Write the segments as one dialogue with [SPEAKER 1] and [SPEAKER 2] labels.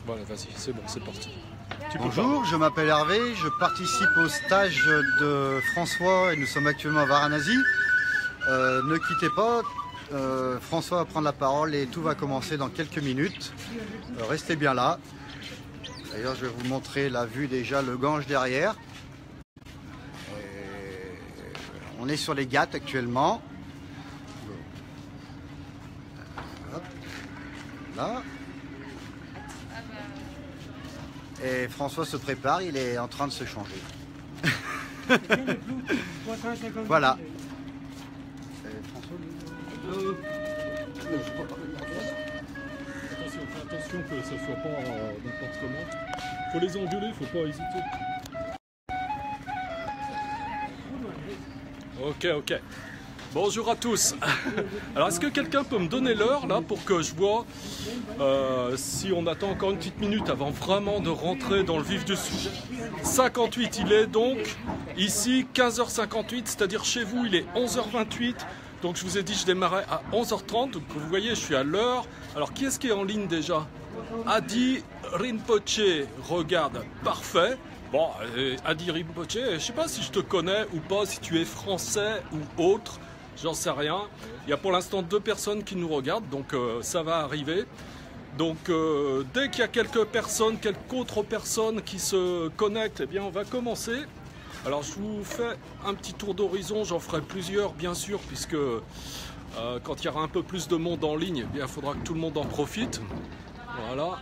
[SPEAKER 1] Voilà, vas-y, c'est bon, c'est parti.
[SPEAKER 2] Bonjour, je m'appelle Hervé, je participe au stage de François et nous sommes actuellement à Varanasi. Ne quittez pas, François va prendre la parole et tout va commencer dans quelques minutes. Restez bien là. D'ailleurs, je vais vous montrer la vue déjà, le Gange derrière. On est sur les Ghats actuellement. Hop, là. Et François se prépare, il est en train de se changer. Voilà.
[SPEAKER 1] Attention que ça soit pas n'importe comment. Faut les engueuler, faut pas hésiter. Ok. Bonjour à tous. Alors est-ce que quelqu'un peut me donner l'heure là pour que je vois si on attend encore une petite minute avant vraiment de rentrer dans le vif du sujet. 58 il est donc ici 15h58, c'est-à-dire chez vous il est 11h28. Donc je vous ai dit je démarrais à 11h30, donc vous voyez je suis à l'heure. Alors qui est-ce qui est en ligne déjà? Adi Rinpoche, regarde, parfait. Bon, Adi Rinpoche, je sais pas si je te connais ou pas, si tu es français ou autre, j'en sais rien. Il y a pour l'instant 2 personnes qui nous regardent, donc ça va arriver. Donc dès qu'il y a quelques autres personnes qui se connectent, eh bien on va commencer. Alors je vous fais un petit tour d'horizon, j'en ferai plusieurs bien sûr, puisque quand il y aura un peu plus de monde en ligne, eh bien, il faudra que tout le monde en profite. Voilà.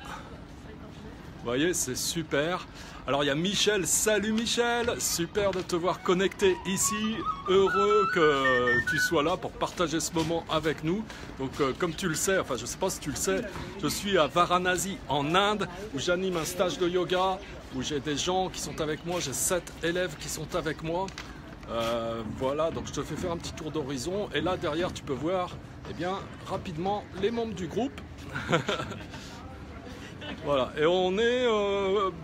[SPEAKER 1] Vous voyez, c'est super. Alors il y a Michel, salut Michel, super de te voir connecté ici, heureux que tu sois là pour partager ce moment avec nous. Donc comme tu le sais, enfin je ne sais pas si tu le sais, je suis à Varanasi en Inde où j'anime un stage de yoga, où j'ai des gens qui sont avec moi, j'ai 7 élèves qui sont avec moi. Voilà, donc je te fais faire un petit tour d'horizon et là derrière tu peux voir eh bien, rapidement les membres du groupe. Voilà, et on est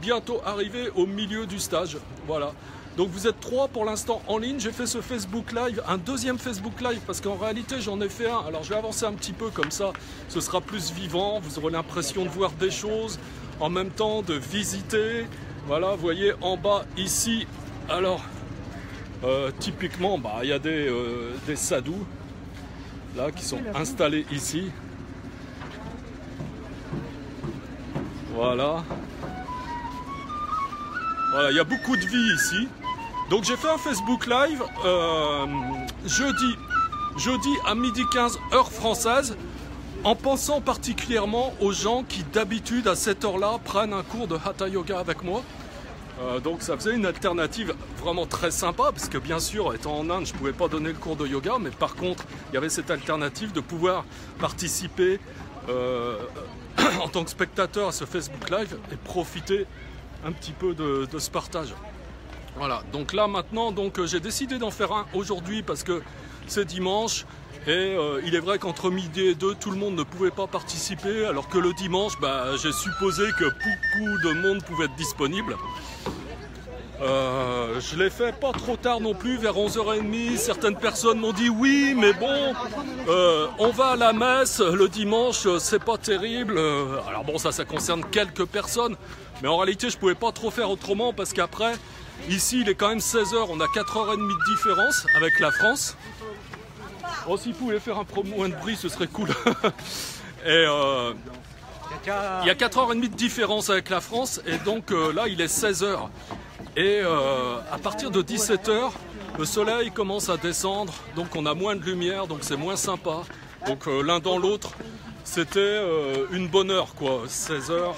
[SPEAKER 1] bientôt arrivé au milieu du stage. Voilà, donc vous êtes 3 pour l'instant en ligne. J'ai fait ce Facebook Live, un deuxième Facebook Live, parce qu'en réalité j'en ai fait un. Alors je vais avancer un petit peu comme ça, ce sera plus vivant. Vous aurez l'impression de voir des choses, en même temps de visiter. Voilà, vous voyez en bas ici, alors typiquement, il y a des sadhus là qui sont installés ici. Voilà, il y a beaucoup de vie ici. Donc j'ai fait un Facebook Live jeudi à 12h15 heure française, en pensant particulièrement aux gens qui d'habitude à cette heure-là prennent un cours de Hatha Yoga avec moi. Donc ça faisait une alternative vraiment très sympa, parce que bien sûr, étant en Inde, je ne pouvais pas donner le cours de yoga, mais par contre, il y avait cette alternative de pouvoir participer en tant que spectateur à ce Facebook Live et profiter un petit peu de ce partage. Voilà, donc là maintenant, j'ai décidé d'en faire un aujourd'hui parce que c'est dimanche et il est vrai qu'entre midi et 2, tout le monde ne pouvait pas participer, alors que le dimanche, j'ai supposé que beaucoup de monde pouvait être disponible. Je l'ai fait pas trop tard non plus, vers 11h30. Certaines personnes m'ont dit oui, mais bon, on va à la messe le dimanche, c'est pas terrible. Alors bon, ça concerne quelques personnes, mais en réalité, je pouvais pas trop faire autrement parce qu'après, ici, il est quand même 16h, on a 4h30 de différence avec la France. Oh, s'il pouvait faire un peu moins de bruit, ce serait cool. Et il y a 4h30 de différence avec la France, et donc là, il est 16h. Et à partir de 17h, le soleil commence à descendre, donc on a moins de lumière, donc c'est moins sympa. Donc l'un dans l'autre, c'était une bonne heure, quoi. 16h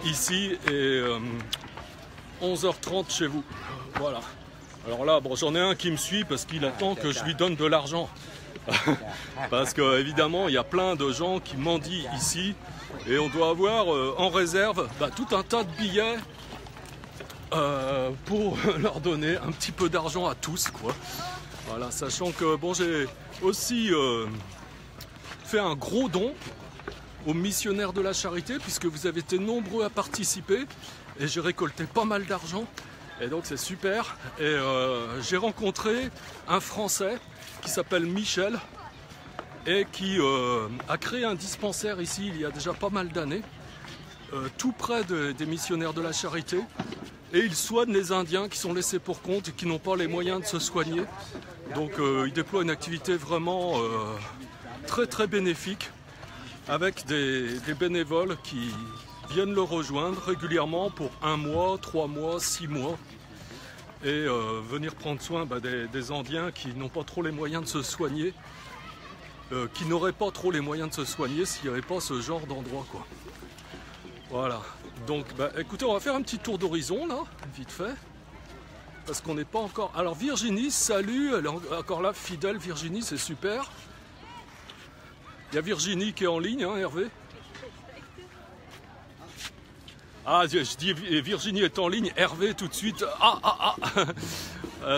[SPEAKER 1] ici et 11h30 chez vous. Voilà. Alors là, bon, j'en ai un qui me suit parce qu'il attend que je lui donne de l'argent. Parce qu'évidemment, il y a plein de gens qui mendient ici et on doit avoir en réserve tout un tas de billets pour leur donner un petit peu d'argent à tous, quoi. Voilà, sachant que bon, j'ai aussi fait un gros don aux missionnaires de la charité, puisque vous avez été nombreux à participer et j'ai récolté pas mal d'argent et donc c'est super. Et j'ai rencontré un Français qui s'appelle Michel et qui a créé un dispensaire ici il y a déjà pas mal d'années. tout près des missionnaires de la charité. Et il soigne les Indiens qui sont laissés pour compte et qui n'ont pas les moyens de se soigner. Donc il déploie une activité vraiment très très bénéfique avec des bénévoles qui viennent le rejoindre régulièrement pour 1 mois, 3 mois, 6 mois et venir prendre soin des Indiens qui n'ont pas trop les moyens de se soigner, qui n'auraient pas trop les moyens de se soigner s'il n'y avait pas ce genre d'endroit, quoi. Voilà, donc écoutez, on va faire un petit tour d'horizon là, vite fait, parce qu'on n'est pas encore... Alors Virginie, salut, elle est encore là, fidèle Virginie, c'est super. Il y a Virginie qui est en ligne, hein, Hervé? Ah, je dis Virginie est en ligne, Hervé tout de suite.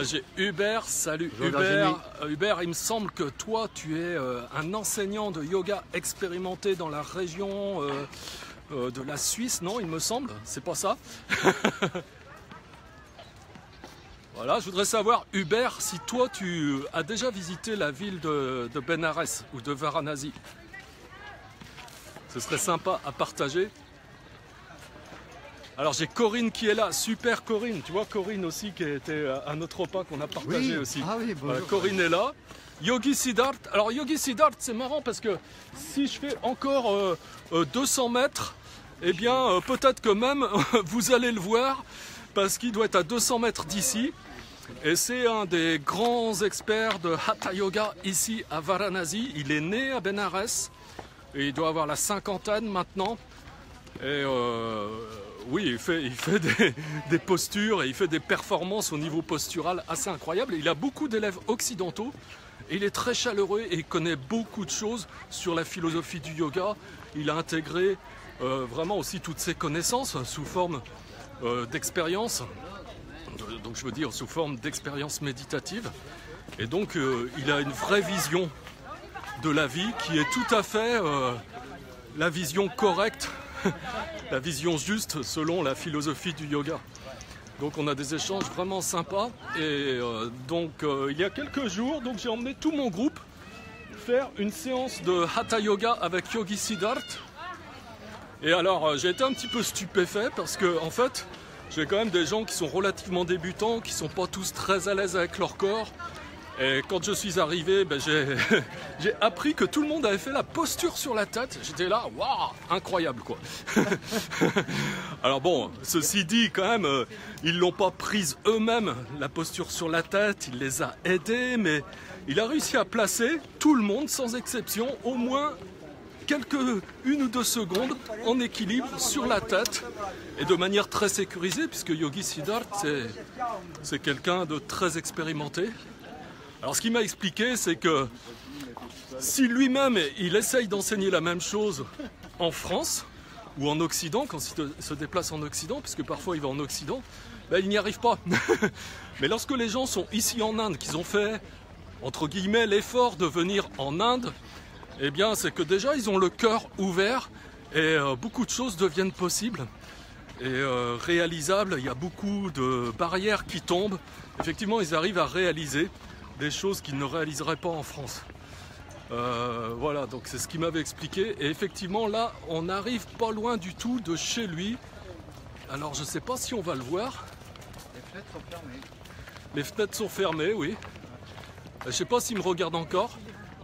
[SPEAKER 1] J'ai Hubert, salut.
[SPEAKER 2] Bonjour,
[SPEAKER 1] Hubert, il me semble que toi tu es un enseignant de yoga expérimenté dans la région de la Suisse, non, il me semble, c'est pas ça? Voilà, je voudrais savoir, Hubert, si toi tu as déjà visité la ville de Bénarès ou de Varanasi. Ce serait sympa à partager. Alors j'ai Corinne qui est là, super Corinne, tu vois Corinne aussi qui était à notre repas qu'on a partagé aussi.
[SPEAKER 2] Ah oui, bonjour.
[SPEAKER 1] Corinne est là. Yogi Siddharth, alors Yogi Siddharth c'est marrant parce que si je fais encore 200 mètres, eh bien peut-être que même vous allez le voir parce qu'il doit être à 200 mètres d'ici. Et c'est un des grands experts de Hatha Yoga ici à Varanasi. Il est né à Bénarès et il doit avoir la cinquantaine maintenant. Et oui, il fait des postures et il fait des performances au niveau postural assez incroyables. Il a beaucoup d'élèves occidentaux et il est très chaleureux et il connaît beaucoup de choses sur la philosophie du yoga. Il a intégré vraiment aussi toutes ses connaissances sous forme d'expérience. Donc je veux dire sous forme d'expérience méditative. Et donc il a une vraie vision de la vie qui est tout à fait la vision correcte, la vision juste selon la philosophie du yoga. Donc on a des échanges vraiment sympas. Et il y a quelques jours, j'ai emmené tout mon groupe faire une séance de Hatha Yoga avec Yogi Siddharth. Et alors j'ai été un petit peu stupéfait parce que en fait j'ai quand même des gens qui sont relativement débutants, qui sont pas tous très à l'aise avec leur corps. Et quand je suis arrivé, j'ai appris que tout le monde avait fait la posture sur la tête. J'étais là, waouh, incroyable quoi. Alors bon, ceci dit quand même, ils l'ont pas prise eux-mêmes, la posture sur la tête, il les a aidés, mais il a réussi à placer tout le monde, sans exception, au moins une ou deux secondes en équilibre sur la tête et de manière très sécurisée puisque Yogi Siddharth c'est quelqu'un de très expérimenté. Alors ce qu'il m'a expliqué c'est que si lui-même il essaye d'enseigner la même chose en France ou en Occident, quand il se déplace en Occident, puisque parfois il va en Occident, il n'y arrive pas. Mais lorsque les gens sont ici en Inde, qu'ils ont fait entre guillemets l'effort de venir en Inde, eh bien, c'est que déjà, ils ont le cœur ouvert et beaucoup de choses deviennent possibles et réalisables. Il y a beaucoup de barrières qui tombent. Effectivement, ils arrivent à réaliser des choses qu'ils ne réaliseraient pas en France. Voilà, donc c'est ce qu'il m'avait expliqué. Et effectivement, là, on n'arrive pas loin du tout de chez lui. Alors, je ne sais pas si on va le voir.
[SPEAKER 2] Les fenêtres sont fermées.
[SPEAKER 1] Les fenêtres sont fermées, oui. Je ne sais pas s'il me regarde encore.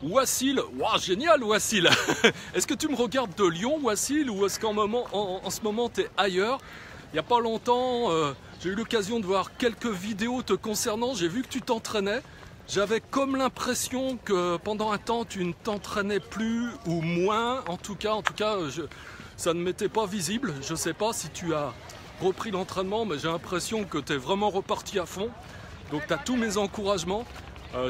[SPEAKER 1] Wassil, wow, génial Wassil. Est-ce que tu me regardes de Lyon, Wassil, ou est-ce qu'en ce moment tu es ailleurs? Il n'y a pas longtemps, j'ai eu l'occasion de voir quelques vidéos te concernant, j'ai vu que tu t'entraînais. J'avais comme l'impression que pendant un temps tu ne t'entraînais plus ou moins, en tout cas ça ne m'était pas visible. Je ne sais pas si tu as repris l'entraînement, mais j'ai l'impression que tu es vraiment reparti à fond. Donc tu as tous mes encouragements.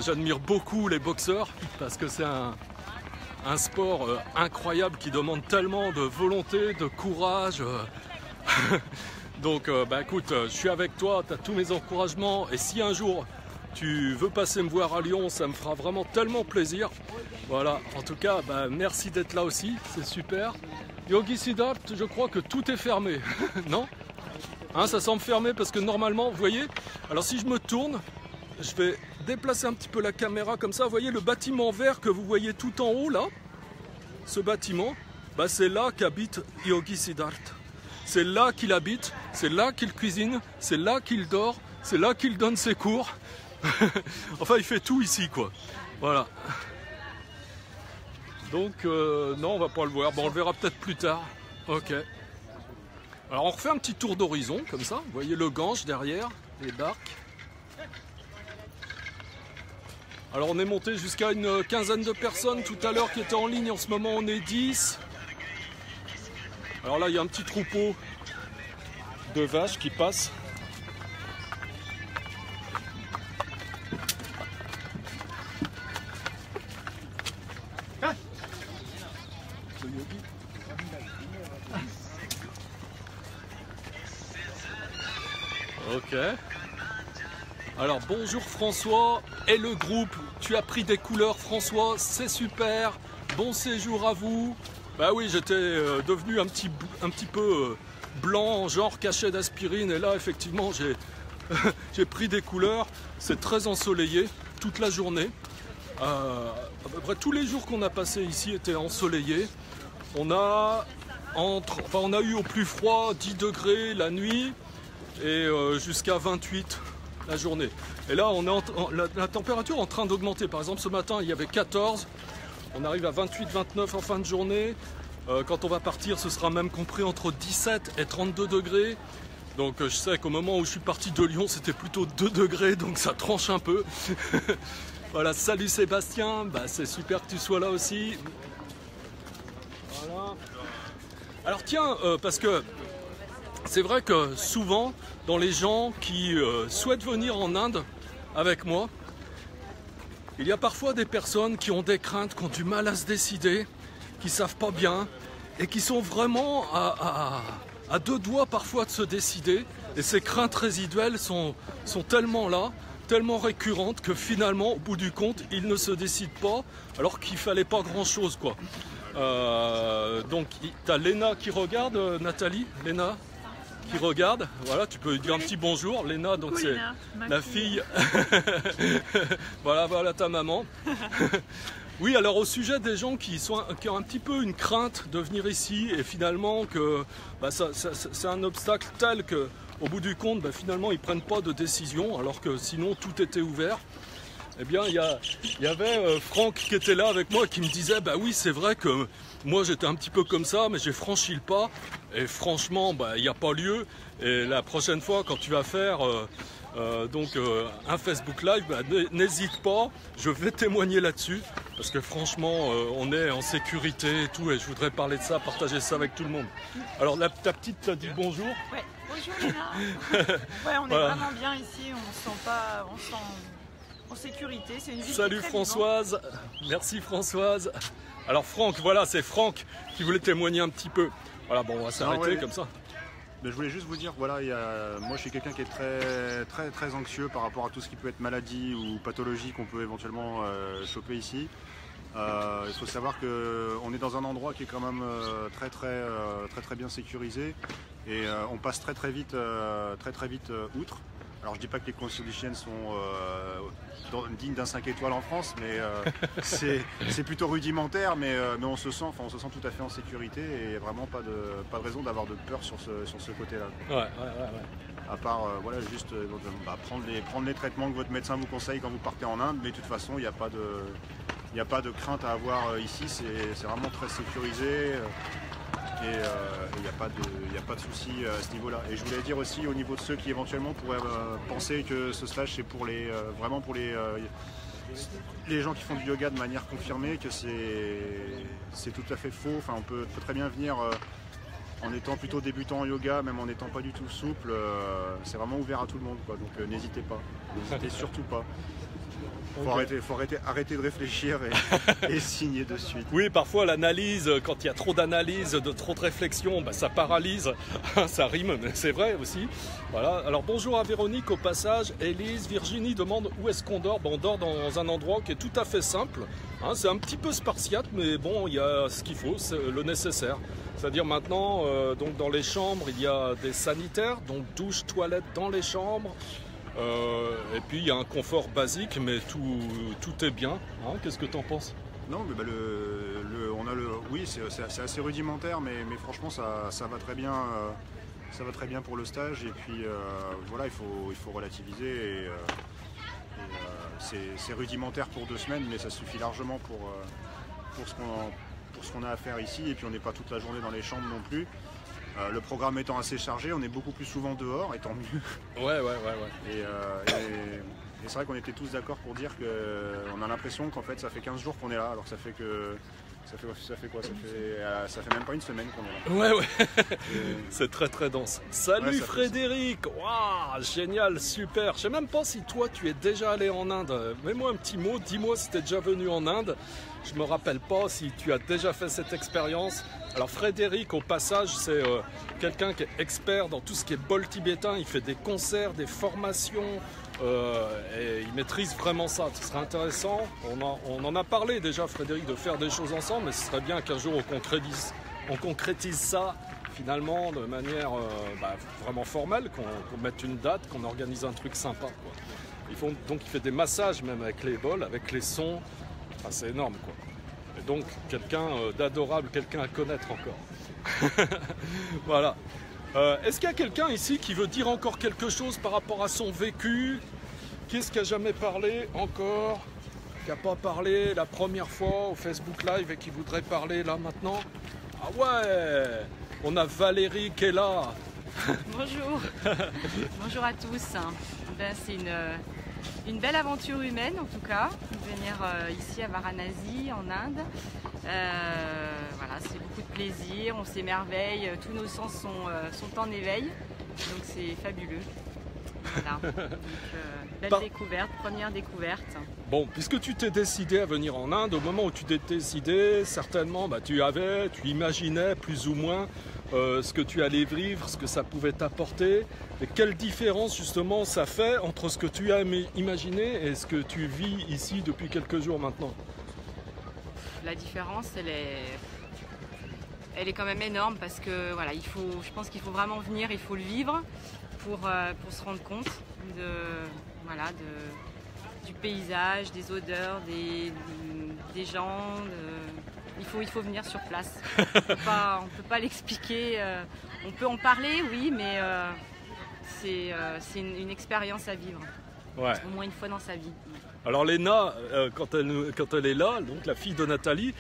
[SPEAKER 1] J'admire beaucoup les boxeurs parce que c'est un sport incroyable qui demande tellement de volonté, de courage. Donc écoute, je suis avec toi, tu as tous mes encouragements et si un jour tu veux passer me voir à Lyon, ça me fera vraiment tellement plaisir. Voilà, en tout cas, merci d'être là aussi, c'est super. Yogi Siddharth, je crois que tout est fermé, non? Hein, ça semble fermé parce que normalement, vous voyez, alors si je me tourne, je vais déplacer un petit peu la caméra comme ça. Vous voyez le bâtiment vert que vous voyez tout en haut là? Ce bâtiment, c'est là qu'habite Yogi Siddharth. c'est là qu'il habite, c'est là qu'il cuisine, c'est là qu'il dort, c'est là qu'il donne ses cours. Enfin, il fait tout ici, quoi. Voilà. Donc, non, on va pas le voir. Bon, on le verra peut-être plus tard. Ok. Alors, on refait un petit tour d'horizon, comme ça. Vous voyez le Gange derrière, les barques. Alors, on est monté jusqu'à une quinzaine de personnes tout à l'heure qui étaient en ligne. En ce moment, on est 10. Alors là, il y a un petit troupeau de vaches qui passent. Ok. Alors bonjour François et le groupe. Tu as pris des couleurs François, c'est super. Bon séjour à vous. Bah oui, j'étais devenu un petit peu blanc, genre cachet d'aspirine. Et là effectivement j'ai pris des couleurs. C'est très ensoleillé toute la journée. À peu près tous les jours qu'on a passé ici étaient ensoleillés. On a eu au plus froid 10 degrés la nuit et jusqu'à 28 la journée. Et là, on est la température est en train d'augmenter. Par exemple, ce matin, il y avait 14. On arrive à 28, 29 en fin de journée. Quand on va partir, ce sera même compris entre 17 et 32 degrés. Donc je sais qu'au moment où je suis parti de Lyon, c'était plutôt 2 degrés, donc ça tranche un peu. Voilà, salut Sébastien, bah, c'est super que tu sois là aussi. Voilà. Alors tiens, parce que c'est vrai que souvent, dans les gens qui souhaitent venir en Inde avec moi, il y a parfois des personnes qui ont des craintes, qui ont du mal à se décider, qui ne savent pas bien et qui sont vraiment à deux doigts parfois de se décider. Et ces craintes résiduelles sont tellement là, tellement récurrentes que finalement, au bout du compte, ils ne se décident pas alors qu'il ne fallait pas grand-chose, quoi. Donc, tu as Léna qui regarde, Nathalie, Léna qui regarde, voilà, tu peux lui dire un petit bonjour. Léna, donc c'est la fille, voilà ta maman. Oui, alors au sujet des gens qui ont un petit peu une crainte de venir ici et finalement que bah, c'est un obstacle tel que au bout du compte, bah, finalement ils ne prennent pas de décision alors que sinon tout était ouvert. Eh bien, il y avait Franck qui était là avec moi qui me disait bah oui, c'est vrai que moi j'étais un petit peu comme ça, mais j'ai franchi le pas et franchement, bah, il n'y a pas lieu. Et la prochaine fois, quand tu vas faire un Facebook Live, bah, n'hésite pas, je vais témoigner là-dessus parce que franchement, on est en sécurité et tout, et je voudrais parler de ça, partager ça avec tout le monde. Alors, ta petite t'a dit bonjour.
[SPEAKER 3] Ouais, bonjour Léna. Ouais, on est vraiment bien ici, on se sent en sécurité. C'est une ville.
[SPEAKER 1] Salut Françoise, merci Françoise. Alors Franck, voilà, c'est Franck qui voulait témoigner un petit peu. Voilà, bon, on va s'arrêter comme ça.
[SPEAKER 4] Mais je voulais juste vous dire, voilà, moi je suis quelqu'un qui est très anxieux par rapport à tout ce qui peut être maladie ou pathologie qu'on peut éventuellement choper ici. Il faut savoir qu'on est dans un endroit qui est quand même très bien sécurisé et on passe très vite outre. Alors je dis pas que les conditions d'hygiène sont dignes d'un 5 étoiles en France, mais c'est plutôt rudimentaire, mais on se sent tout à fait en sécurité et vraiment pas de raison d'avoir de peur sur ce côté-là.
[SPEAKER 1] Ouais.
[SPEAKER 4] À part voilà, juste prendre les traitements que votre médecin vous conseille quand vous partez en Inde, mais de toute façon il n'y a pas de crainte à avoir ici, c'est vraiment très sécurisé. Et il n'y a pas de souci à ce niveau-là. Et je voulais dire aussi au niveau de ceux qui éventuellement pourraient penser que ce stage c'est vraiment pour les gens qui font du yoga de manière confirmée, que c'est tout à fait faux. Enfin, on peut très bien venir en étant plutôt débutant en yoga, même en n'étant pas du tout souple. C'est vraiment ouvert à tout le monde, quoi. Donc n'hésitez pas, n'hésitez surtout pas. Faut arrêter de réfléchir et signer de suite.
[SPEAKER 1] Oui, parfois l'analyse, quand il y a trop d'analyse, trop de réflexion, bah, ça paralyse. Ça rime, mais c'est vrai aussi. Voilà. Alors bonjour à Véronique au passage. Élise, Virginie demande où est-ce qu'on dort. On dort dans un endroit qui est tout à fait simple. Hein, c'est un petit peu spartiate, mais bon, il y a ce qu'il faut, c'est le nécessaire. C'est-à-dire maintenant, donc dans les chambres, il y a des sanitaires, donc douche, toilette dans les chambres. Et puis il y a un confort basique, mais tout est bien. Hein, qu'est-ce que tu en penses ?
[SPEAKER 4] Non, mais oui, c'est assez rudimentaire, mais franchement, ça va très bien. Ça va très bien pour le stage. Et puis voilà, il faut relativiser. C'est rudimentaire pour 2 semaines, mais ça suffit largement pour ce qu'on a à faire ici. Et puis on n'est pas toute la journée dans les chambres non plus. Le programme étant assez chargé, on est beaucoup plus souvent dehors, et tant mieux.
[SPEAKER 1] Ouais.
[SPEAKER 4] Et c'est vrai qu'on était tous d'accord pour dire qu'on a l'impression qu'en fait ça fait 15 jours qu'on est là, alors que ça fait quoi? Ça fait même pas une semaine qu'on est là.
[SPEAKER 1] Ouais. C'est très dense. Salut Frédéric. Waouh, génial, super. Je sais même pas si toi tu es déjà allé en Inde. Mets-moi un petit mot, dis-moi si tu es déjà venu en Inde. Je me rappelle pas si tu as déjà fait cette expérience. Alors Frédéric, au passage, c'est quelqu'un qui est expert dans tout ce qui est bol tibétain. Il fait des concerts, des formations. Et il maîtrise vraiment ça. Ce serait intéressant. On en a parlé déjà, Frédéric, de faire des choses ensemble, mais ce serait bien qu'un jour on concrétise ça finalement de manière vraiment formelle, qu'on mette une date, qu'on organise un truc sympa, quoi. Donc il fait des massages même avec les bols, avec les sons. Enfin, c'est énorme, quoi. Et donc quelqu'un d'adorable, quelqu'un à connaître encore. Voilà. Est-ce qu'il y a quelqu'un ici qui veut dire encore quelque chose par rapport à son vécu? Qu'est-ce qui n'a jamais parlé encore? Qui n'a pas parlé la première fois au Facebook Live et qui voudrait parler là maintenant? Ah ouais! On a Valérie qui est là.
[SPEAKER 5] Bonjour. Bonjour à tous. C'est une belle aventure humaine en tout cas, venir ici à Varanasi en Inde. Voilà, c'est beaucoup de plaisir, on s'émerveille, tous nos sens sont en éveil, donc c'est fabuleux. Voilà. Donc, belle découverte, première découverte.
[SPEAKER 1] Bon, puisque tu t'es décidé à venir en Inde, au moment où tu t'es décidé, certainement tu imaginais plus ou moins ce que tu allais vivre, ce que ça pouvait t'apporter. Et quelle différence justement ça fait entre ce que tu as imaginé et ce que tu vis ici depuis quelques jours maintenant?
[SPEAKER 5] La différence, elle est quand même énorme parce que voilà, je pense qu'il faut vraiment venir, il faut le vivre pour se rendre compte du paysage, des odeurs, des gens. Il faut venir sur place. On peut pas l'expliquer. On peut en parler, oui, mais c'est une expérience à vivre.
[SPEAKER 1] Ouais.
[SPEAKER 5] Au moins une fois dans sa vie.
[SPEAKER 1] Alors Léna, quand elle est là, donc la fille de Nathalie,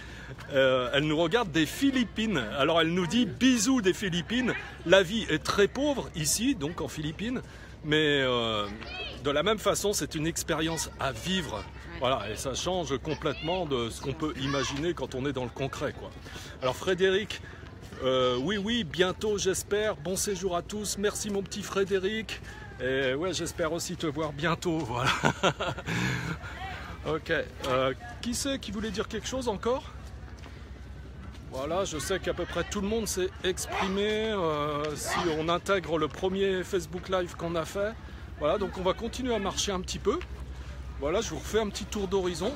[SPEAKER 1] elle nous regarde des Philippines. Alors elle nous dit bisous des Philippines. La vie est très pauvre ici, donc en Philippines, mais de la même façon, c'est une expérience à vivre. Ouais. Voilà, et ça change complètement de ce qu'on peut imaginer quand on est dans le concret, quoi. Alors Frédéric, oui, bientôt j'espère. Bon séjour à tous. Merci mon petit Frédéric. Et ouais, j'espère aussi te voir bientôt, voilà. Ok, qui c'est qui voulait dire quelque chose encore? Voilà, je sais qu'à peu près tout le monde s'est exprimé si on intègre le premier Facebook Live qu'on a fait. Voilà, donc on va continuer à marcher un petit peu. Voilà, je vous refais un petit tour d'horizon.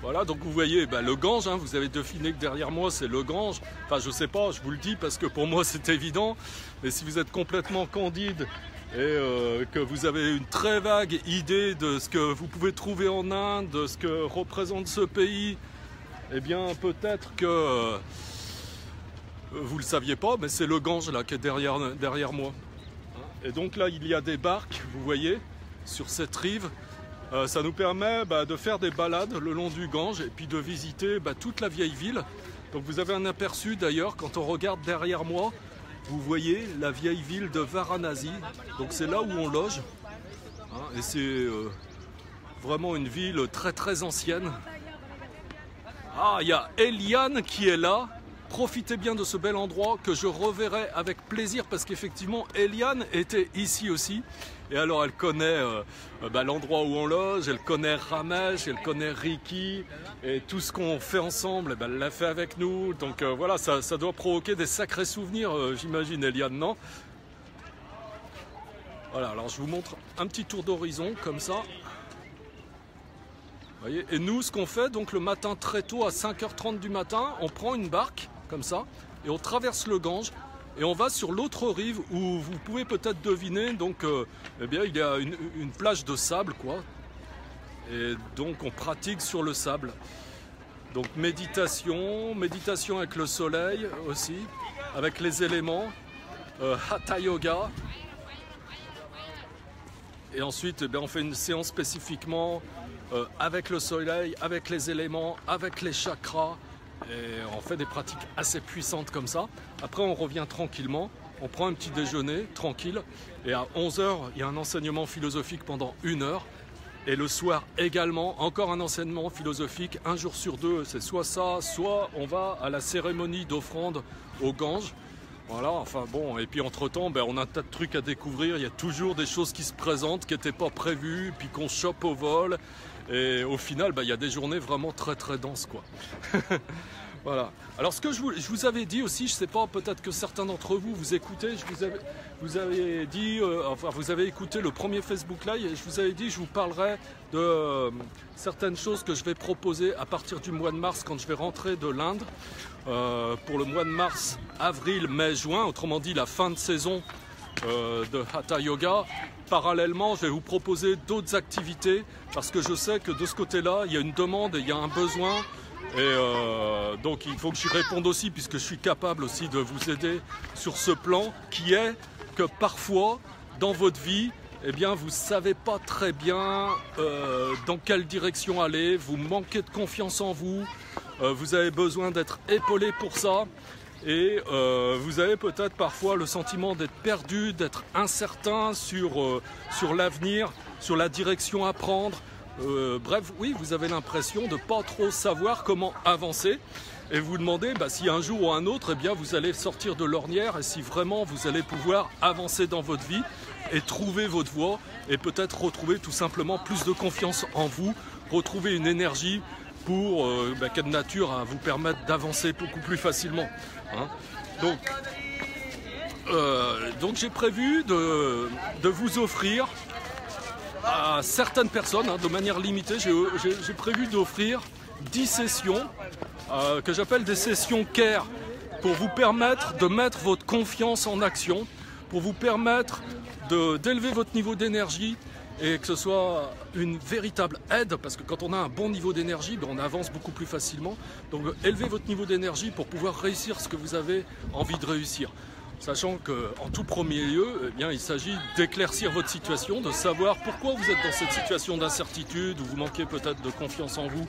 [SPEAKER 1] Voilà, donc vous voyez le Gange, vous avez deviné que derrière moi c'est le Gange. Enfin je sais pas, je vous le dis parce que pour moi c'est évident. Mais si vous êtes complètement candide et que vous avez une très vague idée de ce que vous pouvez trouver en Inde, de ce que représente ce pays, eh bien peut-être que vous le saviez pas, mais c'est le Gange là qui est derrière moi. Et donc là il y a des barques, vous voyez, sur cette rive. Ça nous permet de faire des balades le long du Gange et puis de visiter toute la vieille ville. Donc vous avez un aperçu d'ailleurs quand on regarde derrière moi, vous voyez la vieille ville de Varanasi. Donc c'est là où on loge. Et c'est vraiment une ville très très ancienne. Ah, il y a Eliane qui est là. Profitez bien de ce bel endroit que je reverrai avec plaisir parce qu'effectivement Eliane était ici aussi. Et alors elle connaît l'endroit où on loge, elle connaît Ramesh, elle connaît Ricky et tout ce qu'on fait ensemble, elle l'a fait avec nous. Donc voilà, ça doit provoquer des sacrés souvenirs, j'imagine Eliane, non? Voilà, alors je vous montre un petit tour d'horizon comme ça. Vous voyez, et nous ce qu'on fait donc le matin très tôt à 5h30 du matin, on prend une barque comme ça et on traverse le Gange. Et on va sur l'autre rive où vous pouvez peut-être deviner, donc eh bien, il y a une plage de sable, quoi. et donc on pratique sur le sable. Donc méditation avec le soleil aussi, avec les éléments, Hatha Yoga. Et ensuite on fait une séance spécifiquement avec le soleil, avec les éléments, avec les chakras. Et on fait des pratiques assez puissantes comme ça. Après on revient tranquillement, on prend un petit déjeuner tranquille. Et à 11 h, il y a un enseignement philosophique pendant 1 heure. Et le soir également, encore un enseignement philosophique. 1 jour sur 2, c'est soit ça, soit on va à la cérémonie d'offrande au Gange. Voilà, enfin bon, et puis entre-temps, on a un tas de trucs à découvrir. Il y a toujours des choses qui se présentent, qui n'étaient pas prévues, puis qu'on chope au vol. Et au final, il y a des journées vraiment très très denses, quoi. Voilà. Alors ce que je vous avais dit aussi, je ne sais pas, peut-être que certains d'entre vous écoutez, vous avez dit, vous avez écouté le premier Facebook Live et je vous avais dit, je vous parlerai de certaines choses que je vais proposer à partir du mois de mars quand je vais rentrer de l'Inde. Pour le mois de mars, avril, mai, juin, autrement dit la fin de saison de Hatha Yoga. Parallèlement, je vais vous proposer d'autres activités parce que je sais que de ce côté-là, il y a une demande et il y a un besoin. Et donc il faut que j'y réponde aussi puisque je suis capable aussi de vous aider sur ce plan qui est que parfois dans votre vie, vous ne savez pas très bien dans quelle direction aller, vous manquez de confiance en vous, vous avez besoin d'être épaulé pour ça et vous avez peut-être parfois le sentiment d'être perdu, d'être incertain sur l'avenir, sur la direction à prendre. Bref, oui, vous avez l'impression de ne pas trop savoir comment avancer et vous demandez si un jour ou un autre, vous allez sortir de l'ornière et si vraiment vous allez pouvoir avancer dans votre vie et trouver votre voie et peut-être retrouver tout simplement plus de confiance en vous, retrouver une énergie pour qui est de nature à vous permettre d'avancer beaucoup plus facilement. Hein. Donc j'ai prévu de vous offrir à certaines personnes, de manière limitée, j'ai prévu d'offrir 10 sessions que j'appelle des sessions CARE pour vous permettre de mettre votre confiance en action, pour vous permettre d'élever votre niveau d'énergie et que ce soit une véritable aide parce que quand on a un bon niveau d'énergie, on avance beaucoup plus facilement. Donc élevez votre niveau d'énergie pour pouvoir réussir ce que vous avez envie de réussir. Sachant qu'en tout premier lieu, il s'agit d'éclaircir votre situation, de savoir pourquoi vous êtes dans cette situation d'incertitude, où vous manquez peut-être de confiance en vous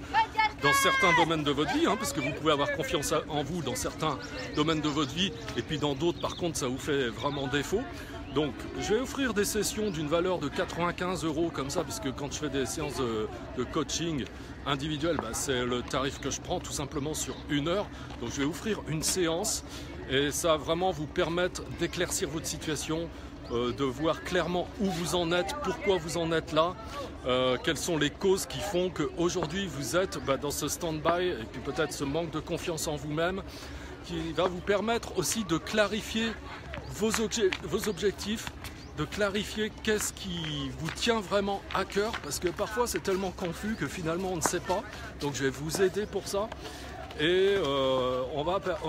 [SPEAKER 1] dans certains domaines de votre vie, parce que vous pouvez avoir confiance en vous dans certains domaines de votre vie, et puis dans d'autres, par contre, ça vous fait vraiment défaut. Donc, je vais offrir des sessions d'une valeur de 95 € comme ça, puisque quand je fais des séances de coaching individuel, c'est le tarif que je prends tout simplement sur 1 heure. Donc, je vais offrir une séance. Et ça va vraiment vous permettre d'éclaircir votre situation, de voir clairement où vous en êtes, pourquoi vous en êtes là, quelles sont les causes qui font qu'aujourd'hui vous êtes dans ce stand-by et puis peut-être ce manque de confiance en vous-même qui va vous permettre aussi de clarifier vos objectifs, de clarifier qu'est-ce qui vous tient vraiment à cœur parce que parfois c'est tellement confus que finalement on ne sait pas. Donc je vais vous aider pour ça. Et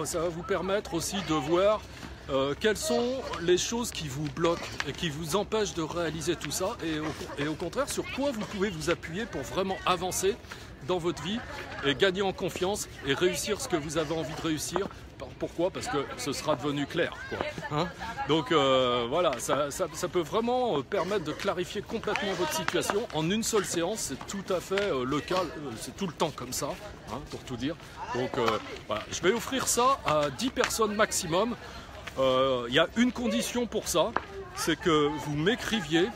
[SPEAKER 1] ça va vous permettre aussi de voir quelles sont les choses qui vous bloquent et qui vous empêchent de réaliser tout ça et au contraire sur quoi vous pouvez vous appuyer pour vraiment avancer dans votre vie et gagner en confiance et réussir ce que vous avez envie de réussir. Pourquoi ? Parce que ce sera devenu clair, quoi. Donc voilà, ça peut vraiment permettre de clarifier complètement votre situation en une seule séance. C'est tout à fait le cas, c'est tout le temps comme ça, pour tout dire. Donc voilà, je vais offrir ça à 10 personnes maximum. Il y a une condition pour ça, c'est que vous m'écriviez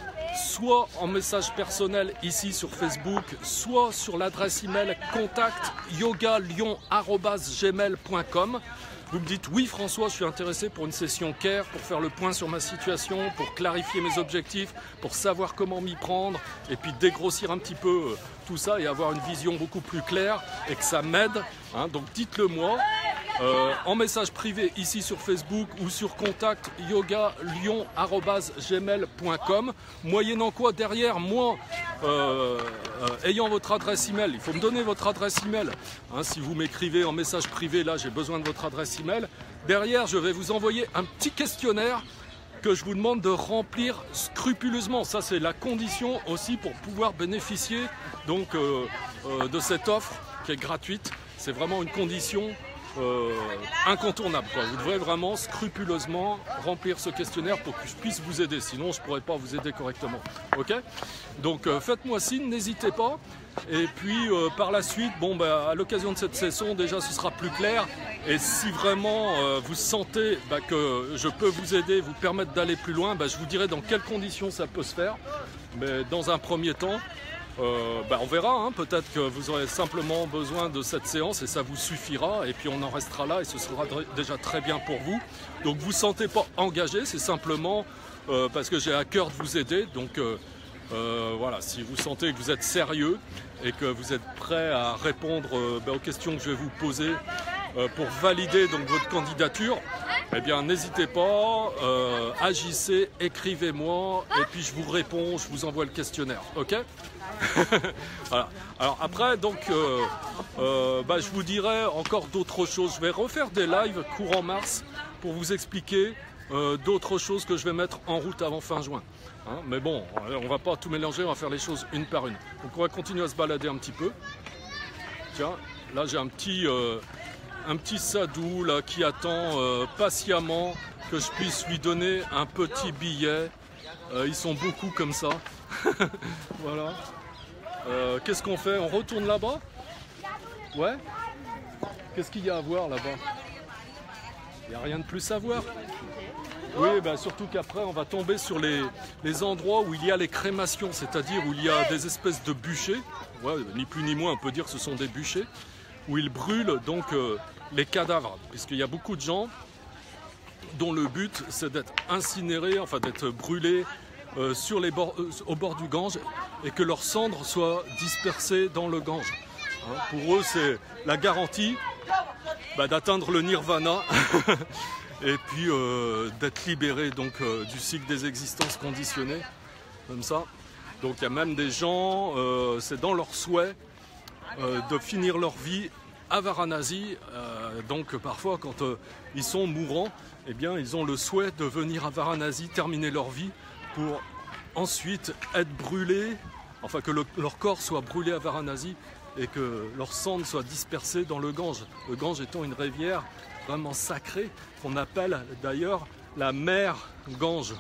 [SPEAKER 1] soit en message personnel ici sur Facebook, soit sur l'adresse email contact@yoga-lyon@gmail.com. Vous me dites oui François, je suis intéressé pour une session CARE, pour faire le point sur ma situation, pour clarifier mes objectifs, pour savoir comment m'y prendre et puis dégrossir un petit peu tout ça et avoir une vision beaucoup plus claire et que ça m'aide. Donc dites-le moi en message privé ici sur Facebook ou sur contact yoga-lyon@gmail.com. Moyennant quoi derrière moi, ayant votre adresse email, il faut me donner votre adresse email. Si vous m'écrivez en message privé, là j'ai besoin de votre adresse email. Derrière, je vais vous envoyer un petit questionnaire que je vous demande de remplir scrupuleusement. Ça, c'est la condition aussi pour pouvoir bénéficier donc, de cette offre qui est gratuite. C'est vraiment une condition incontournable, quoi. Vous devrez vraiment scrupuleusement remplir ce questionnaire pour que je puisse vous aider. Sinon, je ne pourrais pas vous aider correctement. Ok? Donc, faites-moi signe, n'hésitez pas. Et puis, par la suite, bon, bah, à l'occasion de cette session, déjà, ce sera plus clair. Et si vraiment vous sentez que je peux vous aider, vous permettre d'aller plus loin, je vous dirai dans quelles conditions ça peut se faire. Mais dans un premier temps, on verra, hein, peut-être que vous aurez simplement besoin de cette séance et ça vous suffira et puis on en restera là et ce sera déjà très bien pour vous. Donc vous ne vous sentez pas engagé, c'est simplement parce que j'ai à cœur de vous aider. Donc voilà, si vous sentez que vous êtes sérieux et que vous êtes prêt à répondre aux questions que je vais vous poser pour valider donc votre candidature, eh bien n'hésitez pas, agissez, écrivez-moi et puis je vous réponds, je vous envoie le questionnaire, ok? Voilà. Alors après donc je vous dirai encore d'autres choses. Je vais refaire des lives courant mars pour vous expliquer d'autres choses que je vais mettre en route avant fin juin. Hein, mais bon, on va pas tout mélanger, on va faire les choses une par une. Donc on va continuer à se balader un petit peu. Tiens, là j'ai un petit sadou là, qui attend patiemment que je puisse lui donner un petit billet. Ils sont beaucoup comme ça. Voilà. Qu'est-ce qu'on fait? On retourne là-bas? Ouais? Qu'est-ce qu'il y a à voir là-bas? Il n'y a rien de plus à voir. Oui, surtout qu'après on va tomber sur les endroits où il y a les crémations, c'est-à-dire où il y a des espèces de bûchers. Ouais, ni plus ni moins, on peut dire que ce sont des bûchers, où ils brûlent donc les cadavres, puisqu'il y a beaucoup de gens dont le but c'est d'être incinérés, enfin d'être brûlés au bord du Gange et que leurs cendres soient dispersées dans le Gange. Hein, pour eux, c'est la garantie d'atteindre le nirvana et puis d'être libérés donc, du cycle des existences conditionnées, comme ça. Donc il y a même des gens, c'est dans leur souhait de finir leur vie à Varanasi. Donc parfois quand ils sont mourants, eh bien, ils ont le souhait de venir à Varanasi, terminer leur vie pour ensuite être brûlés, enfin que leur corps soit brûlé à Varanasi et que leurs cendres soient dispersées dans le Gange. Le Gange étant une rivière vraiment sacrée qu'on appelle d'ailleurs la mer Gange.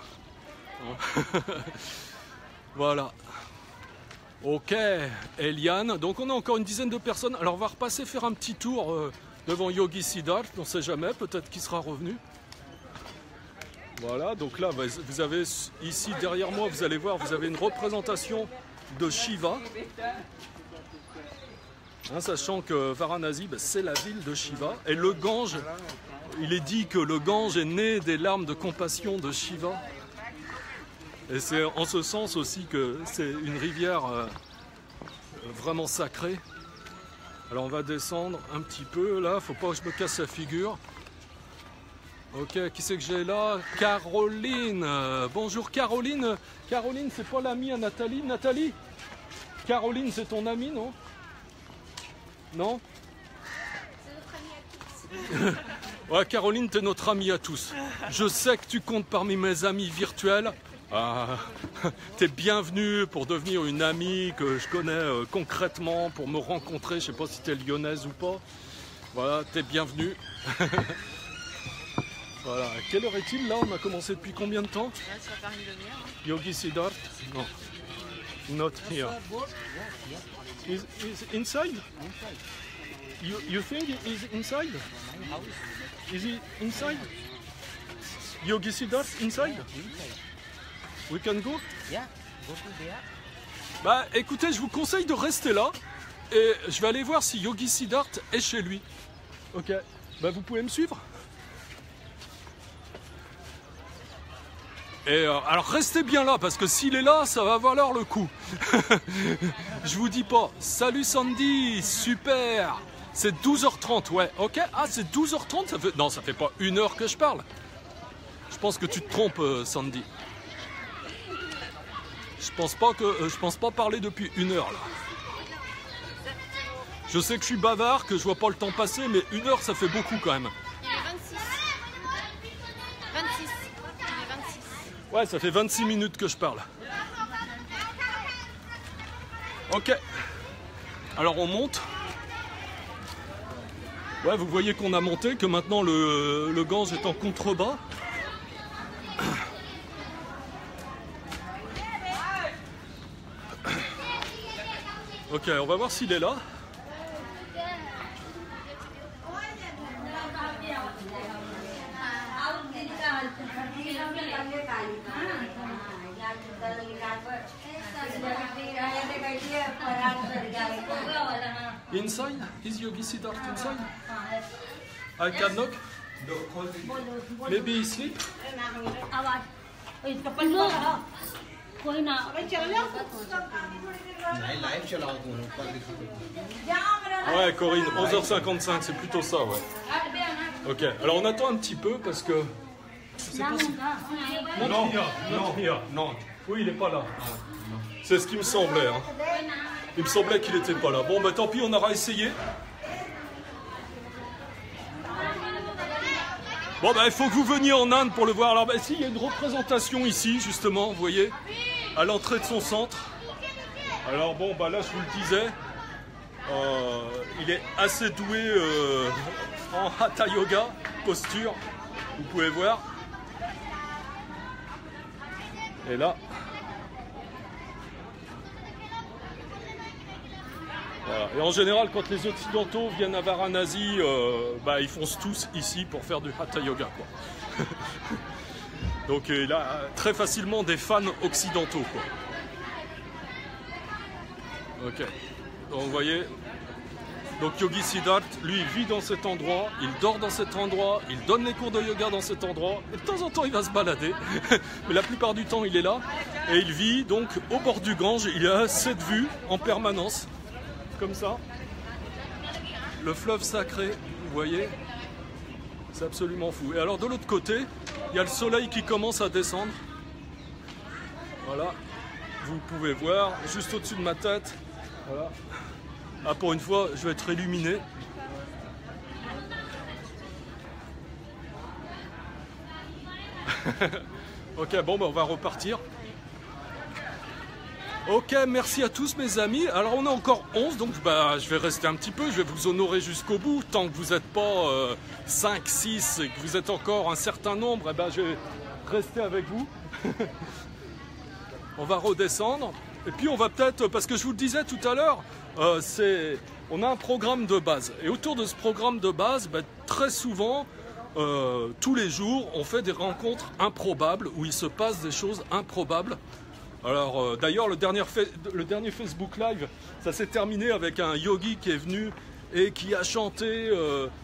[SPEAKER 1] Voilà. Ok, Eliane. Donc on a encore une dizaine de personnes. Alors on va repasser faire un petit tour devant Yogi Siddharth. On ne sait jamais, peut-être qu'il sera revenu. Voilà, donc là vous avez ici derrière moi, vous allez voir, vous avez une représentation de Shiva. Hein, sachant que Varanasi, c'est la ville de Shiva. Et le Gange, il est dit que le Gange est né des larmes de compassion de Shiva. Et c'est en ce sens aussi que c'est une rivière vraiment sacrée. Alors on va descendre un petit peu là, faut pas que je me casse la figure. Ok, qui c'est que j'ai là? Caroline. Bonjour Caroline. Caroline, c'est pas l'amie à Nathalie? Nathalie? Caroline, c'est ton amie, non? Non? C'est notre amie à tous. Ouais, Caroline, t'es notre amie à tous. Je sais que tu comptes parmi mes amis virtuels. T'es bienvenue pour devenir une amie que je connais concrètement, pour me rencontrer. Je sais pas si t'es lyonnaise ou pas. Voilà, t'es bienvenue. Voilà, quelle heure est-il là? On a commencé depuis combien de temps?
[SPEAKER 5] Là, ça va faire une demi-heure.
[SPEAKER 1] Yogi Siddharth? Non. Not here. Is inside? You think he's inside? Is he inside? Yogi Siddharth inside? We can go?
[SPEAKER 6] Yeah, go to there.
[SPEAKER 1] Écoutez, je vous conseille de rester là et je vais aller voir si Yogi Siddharth est chez lui. Ok, vous pouvez me suivre? Et alors restez bien là parce que s'il est là, ça va valoir le coup. Je vous dis pas. Salut Sandy, super. C'est 12h30, ouais. Ok. Ah, c'est 12h30. Ça fait... Non, ça fait pas une heure que je parle. Je pense que tu te trompes, Sandy. Je pense pas parler depuis une heure là. Je sais que je suis bavard, que je vois pas le temps passer, mais une heure ça fait beaucoup quand même.
[SPEAKER 5] Il est 26. 26. Il est 26.
[SPEAKER 1] Ouais, ça fait 26 minutes que je parle. Ok. Alors on monte. Ouais, vous voyez qu'on a monté, que maintenant le Gange est en contrebas. Ok, on va voir s'il est là. Inside? Is Yogi Siddharth inside? I can knock? Maybe he sleep? Ouais, Corinne, 11h55, c'est plutôt ça, ouais. Ok, alors on attend un petit peu parce que... Non. Oui, il n'est pas là. C'est ce qui me semblait. Hein. Il me semblait qu'il n'était pas là. Bon, bah tant pis, on aura essayé. Bon, bah il faut que vous veniez en Inde pour le voir. Alors, bah si, il y a une représentation ici, justement, vous voyez, à l'entrée de son centre. Alors bon, bah là, je vous le disais, il est assez doué en Hatha Yoga, posture, vous pouvez voir. Et là, voilà. Et en général, quand les Occidentaux viennent à Varanasi, bah, ils foncent tous ici pour faire du Hatha Yoga, quoi. Donc il a très facilement des fans occidentaux, quoi. Ok, donc vous voyez, donc Yogi Siddharth, lui, il vit dans cet endroit, il dort dans cet endroit, il donne les cours de yoga dans cet endroit, et de temps en temps il va se balader, mais la plupart du temps il est là, et il vit donc au bord du Gange, il a cette vue en permanence, comme ça, le fleuve sacré, vous voyez, c'est absolument fou. Et alors de l'autre côté, il y a le soleil qui commence à descendre, voilà, vous pouvez voir, juste au-dessus de ma tête. Voilà. Ah, pour une fois, je vais être illuminé. Ok, bon, bah, on va repartir. Ok, merci à tous mes amis. Alors, on est encore 11, donc bah, je vais rester un petit peu. Je vais vous honorer jusqu'au bout. Tant que vous n'êtes pas 5, 6 et que vous êtes encore un certain nombre, eh ben, je vais rester avec vous. On va redescendre. Et puis on va peut-être, parce que je vous le disais tout à l'heure, on a un programme de base. Et autour de ce programme de base, bah, très souvent, tous les jours, on fait des rencontres improbables, où il se passe des choses improbables. Alors d'ailleurs, le dernier Facebook Live, ça s'est terminé avec un yogi qui est venu et qui a chanté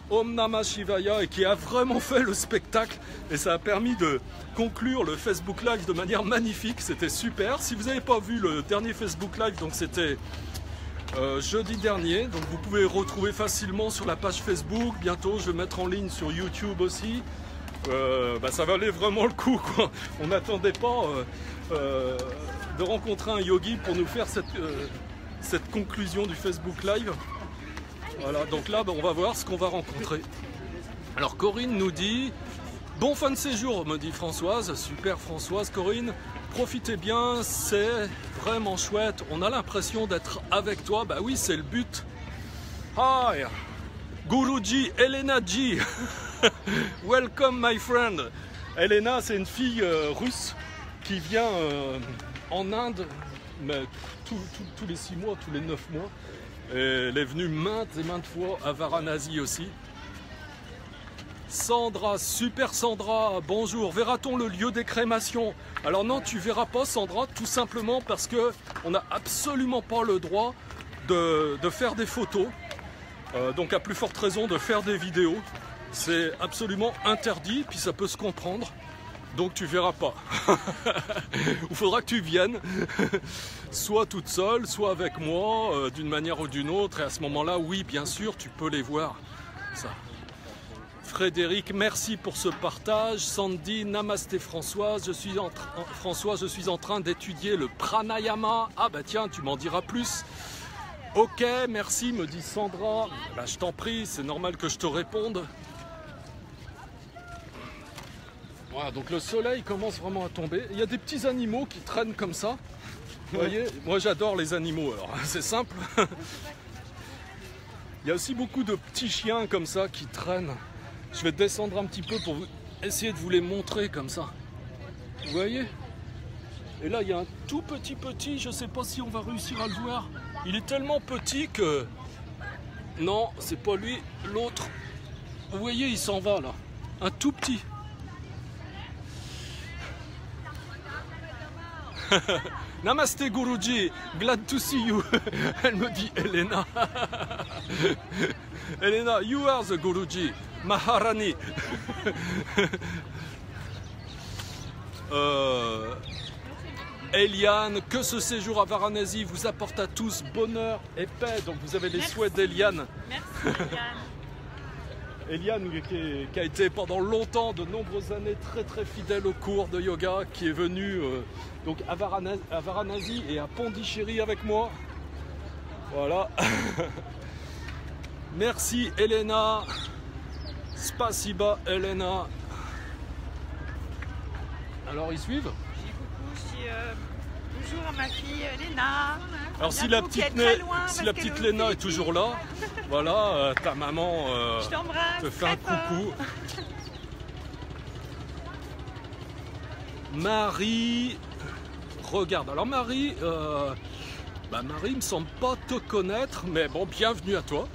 [SPEAKER 1] Om Namah Shivaya et qui a vraiment fait le spectacle. Et ça a permis de conclure le Facebook Live de manière magnifique, c'était super. Si vous n'avez pas vu le dernier Facebook Live, donc c'était jeudi dernier, donc vous pouvez retrouver facilement sur la page Facebook. Bientôt, je vais mettre en ligne sur YouTube aussi. Bah, ça valait vraiment le coup, quoi. On n'attendait pas de rencontrer un yogi pour nous faire cette conclusion du Facebook Live. Voilà, donc là, bah, on va voir ce qu'on va rencontrer. Alors Corinne nous dit « Bon fin de séjour », me dit Françoise. Super Françoise, Corinne. Profitez bien, c'est vraiment chouette. On a l'impression d'être avec toi. Bah oui, c'est le but. Hi, Guruji, Elena G. Welcome my friend. Elena, c'est une fille russe qui vient en Inde mais tous les 6 mois, tous les 9 mois. Et elle est venue maintes et maintes fois à Varanasi aussi. Sandra, super Sandra, bonjour. Verra-t-on le lieu des crémations? Alors non, tu verras pas Sandra, tout simplement parce que on n'a absolument pas le droit de faire des photos. Donc à plus forte raison de faire des vidéos. C'est absolument interdit, puis ça peut se comprendre. Donc tu verras pas. Il faudra que tu viennes, soit toute seule, soit avec moi, d'une manière ou d'une autre. Et à ce moment-là, oui, bien sûr, tu peux les voir. Ça. Frédéric, merci pour ce partage. Sandy, namasté Françoise. Je suis en train d'étudier le pranayama. Ah bah tiens, tu m'en diras plus. Ok, merci, me dit Sandra. Bah, je t'en prie, c'est normal que je te réponde. Voilà, donc le soleil commence vraiment à tomber. Il y a des petits animaux qui traînent comme ça. Vous voyez, moi j'adore les animaux, alors c'est simple. Il y a aussi beaucoup de petits chiens comme ça qui traînent. Je vais descendre un petit peu pour essayer de vous les montrer comme ça. Vous voyez? Et là il y a un tout petit, je ne sais pas si on va réussir à le voir. Il est tellement petit que... Non, c'est pas lui, l'autre. Vous voyez, il s'en va là. Un tout petit. Namaste Guruji, glad to see you. Elle me dit Elena. Elena, you are the Guruji, Maharani. Eliane, que ce séjour à Varanasi vous apporte à tous bonheur et paix. Donc vous avez les souhaits d'Eliane.
[SPEAKER 3] Merci Eliane.
[SPEAKER 1] Eliane qui a été pendant longtemps, de nombreuses années, très fidèle au cours de yoga, qui est venue donc à Varanasi et à Pondichéry avec moi. Voilà. Merci Elena. Spasiba Elena. Alors ils suivent?
[SPEAKER 3] Bonjour à ma fille Léna.
[SPEAKER 1] Alors si la petite Léna est toujours là, voilà, ta maman te fait un coucou. Marie, regarde, alors Marie, Marie me semble pas te connaître, mais bon, bienvenue à toi.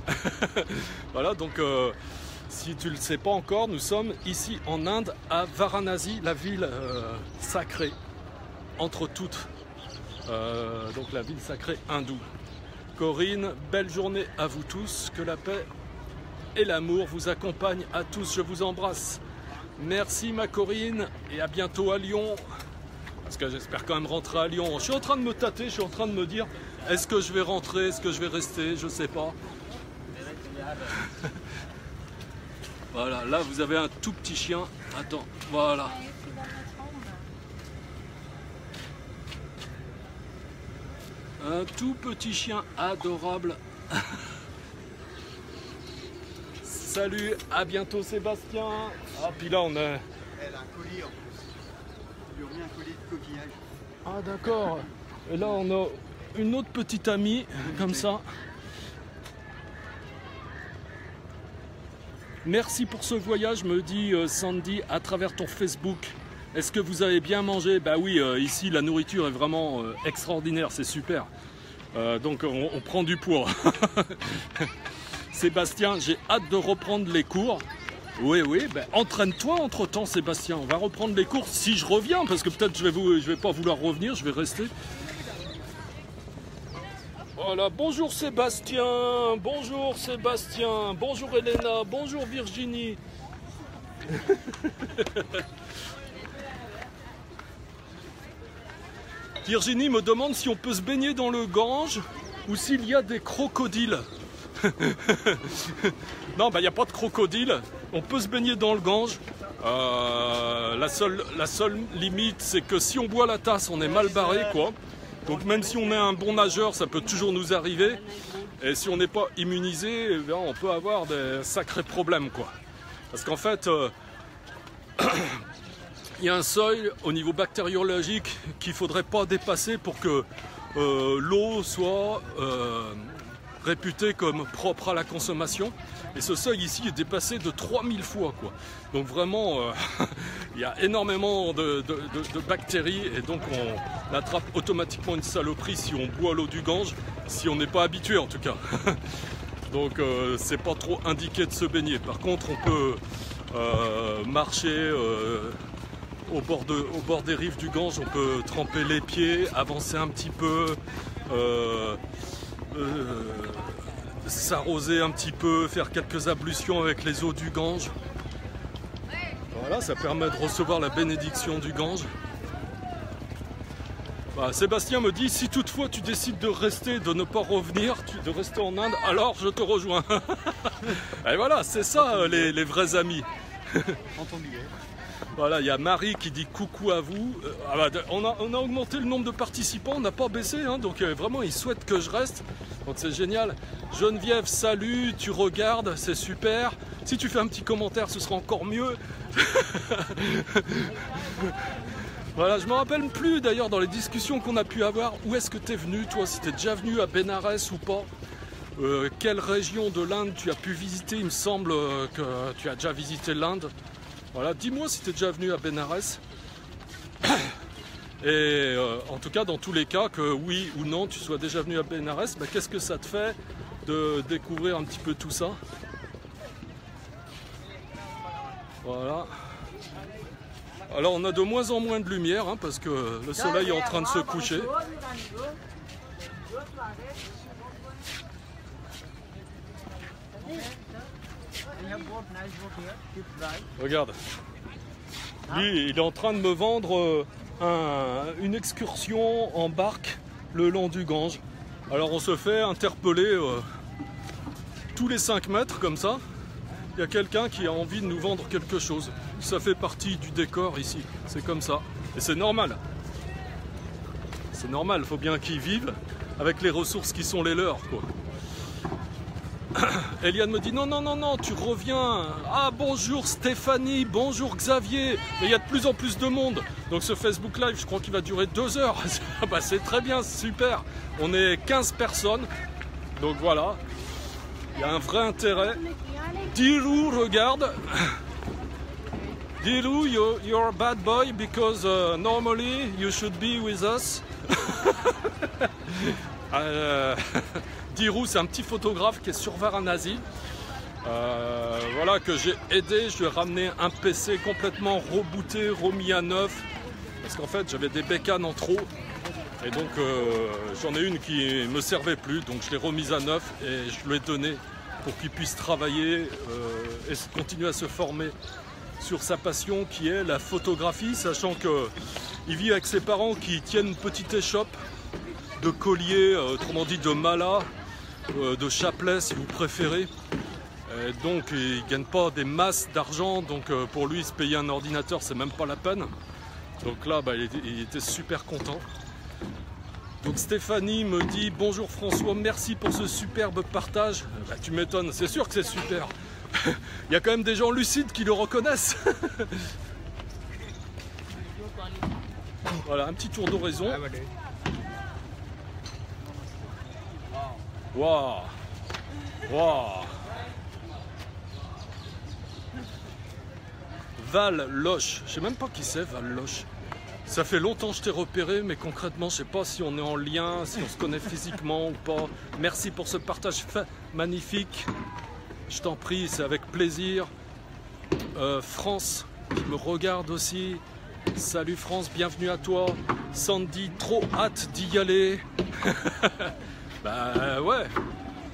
[SPEAKER 1] Voilà, donc si tu ne le sais pas encore, nous sommes ici en Inde, à Varanasi, la ville sacrée, entre toutes. Donc la ville sacrée hindoue. Corinne, belle journée à vous tous, que la paix et l'amour vous accompagnent à tous, je vous embrasse. Merci ma Corinne et à bientôt à Lyon, parce que j'espère quand même rentrer à Lyon. Je suis en train de me tâter, je suis en train de me dire, est-ce que je vais rentrer, est-ce que je vais rester, je sais pas. Voilà, là vous avez un tout petit chien, attends, voilà. Un tout petit chien adorable. Salut, à bientôt Sébastien. Ah, puis là on a...
[SPEAKER 2] Elle a un colis en plus. Il lui a remis un colis de coquillage.
[SPEAKER 1] Ah d'accord. Et là on a une autre petite amie, comme ça. Merci pour ce voyage, me dit Sandy à travers ton Facebook. Est-ce que vous avez bien mangé? Bah oui, ici la nourriture est vraiment extraordinaire, c'est super. Donc on prend du poids. Sébastien, j'ai hâte de reprendre les cours. Oui, ben, entraîne-toi entre temps Sébastien, on va reprendre les cours si je reviens, parce que peut-être je vais pas vouloir revenir, je vais rester. Voilà, bonjour Sébastien, bonjour Elena, bonjour Virginie. Virginie me demande si on peut se baigner dans le Gange ou s'il y a des crocodiles. Non, il n'y a pas de crocodiles. On peut se baigner dans le Gange. La seule limite, c'est que si on boit la tasse, on est mal barré, quoi. Donc même si on est un bon nageur, ça peut toujours nous arriver. Et si on n'est pas immunisé, eh bien, on peut avoir des sacrés problèmes, quoi. Parce qu'en fait... il y a un seuil au niveau bactériologique qu'il ne faudrait pas dépasser pour que l'eau soit réputée comme propre à la consommation. Et ce seuil ici est dépassé de 3000 fois, quoi. Donc vraiment, il y a énormément de bactéries et donc on attrape automatiquement une saloperie si on boit l'eau du Gange, si on n'est pas habitué en tout cas. Donc c'est pas trop indiqué de se baigner. Par contre, on peut marcher... au bord des rives du Gange, on peut tremper les pieds, avancer un petit peu, s'arroser un petit peu, faire quelques ablutions avec les eaux du Gange. Voilà, ça permet de recevoir la bénédiction du Gange. Bah, Sébastien me dit, si toutefois tu décides de rester, de ne pas revenir, de rester en Inde, alors je te rejoins. Et voilà, c'est ça les vrais amis.
[SPEAKER 2] Prends ton billet.
[SPEAKER 1] Voilà, il y a Marie qui dit coucou à vous. On a augmenté le nombre de participants, on n'a pas baissé, hein, donc vraiment ils souhaitent que je reste. Donc c'est génial. Geneviève, salut, tu regardes, c'est super. Si tu fais un petit commentaire, ce sera encore mieux. Voilà, je me rappelle plus d'ailleurs dans les discussions qu'on a pu avoir, où est-ce que tu es venu, toi, si tu es déjà venu à Bénarès ou pas. Quelle région de l'Inde tu as pu visiter? Il me semble que tu as déjà visité l'Inde. Voilà, dis-moi si tu es déjà venu à Bénarès. Et en tout cas, dans tous les cas, que oui ou non, tu sois déjà venu à Bénarès, bah, qu'est-ce que ça te fait de découvrir un petit peu tout ça? Voilà. Alors on a de moins en moins de lumière, hein, parce que le soleil est en train de se coucher. Regarde. Lui, il est en train de me vendre une excursion en barque le long du Gange. Alors on se fait interpeller tous les 5 mètres comme ça. Il y a quelqu'un qui a envie de nous vendre quelque chose. Ça fait partie du décor ici. C'est comme ça. Et c'est normal. C'est normal, il faut bien qu'ils vivent avec les ressources qui sont les leurs, quoi. Eliane me dit non, non, non, non, tu reviens. Ah, bonjour Stéphanie, bonjour Xavier. Mais il y a de plus en plus de monde. Donc ce Facebook Live, je crois qu'il va durer 2 heures. Bah, c'est très bien, super. On est 15 personnes. Donc voilà. Il y a un vrai intérêt. Dirou, regarde. Dirou, you're a bad boy because normally you should be with us. Dirou, c'est un petit photographe qui est sur Varanasi. Voilà, que j'ai aidé. Je lui ai ramené un PC complètement rebooté, remis à neuf. Parce qu'en fait, j'avais des bécanes en trop. Et donc, j'en ai une qui me servait plus. Donc, je l'ai remise à neuf et je lui ai donné pour qu'il puisse travailler et continuer à se former sur sa passion qui est la photographie, sachant qu'il vit avec ses parents qui tiennent une petite échoppe de colliers, autrement dit de malas, de chapelets si vous préférez. Et donc il ne gagne pas des masses d'argent, donc pour lui se payer un ordinateur c'est même pas la peine. Donc là bah, il était super content. Donc Stéphanie me dit bonjour François, merci pour ce superbe partage. Bah, tu m'étonnes, c'est sûr que c'est super. Il y a quand même des gens lucides qui le reconnaissent. Voilà, un petit tour d'horizon. Waouh, waouh. Val Loche, je sais même pas qui c'est Val Loche. Ça fait longtemps que je t'ai repéré, mais concrètement, je sais pas si on est en lien, si on se connaît physiquement ou pas. Merci pour ce partage magnifique. Je t'en prie, c'est avec plaisir. France, qui me regarde aussi. Salut France, bienvenue à toi. Sandy, trop hâte d'y aller. Bah ouais,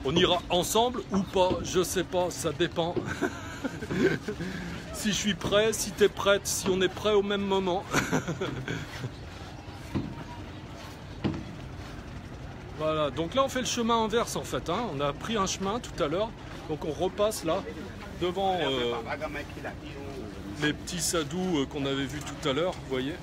[SPEAKER 1] on ira ensemble ou pas, je sais pas, ça dépend. Si je suis prêt, si tu es prête, si on est prêt au même moment. Voilà, donc là on fait le chemin inverse en fait, hein. On a pris un chemin tout à l'heure, donc on repasse là devant les petits sadhus qu'on avait vus tout à l'heure, vous voyez.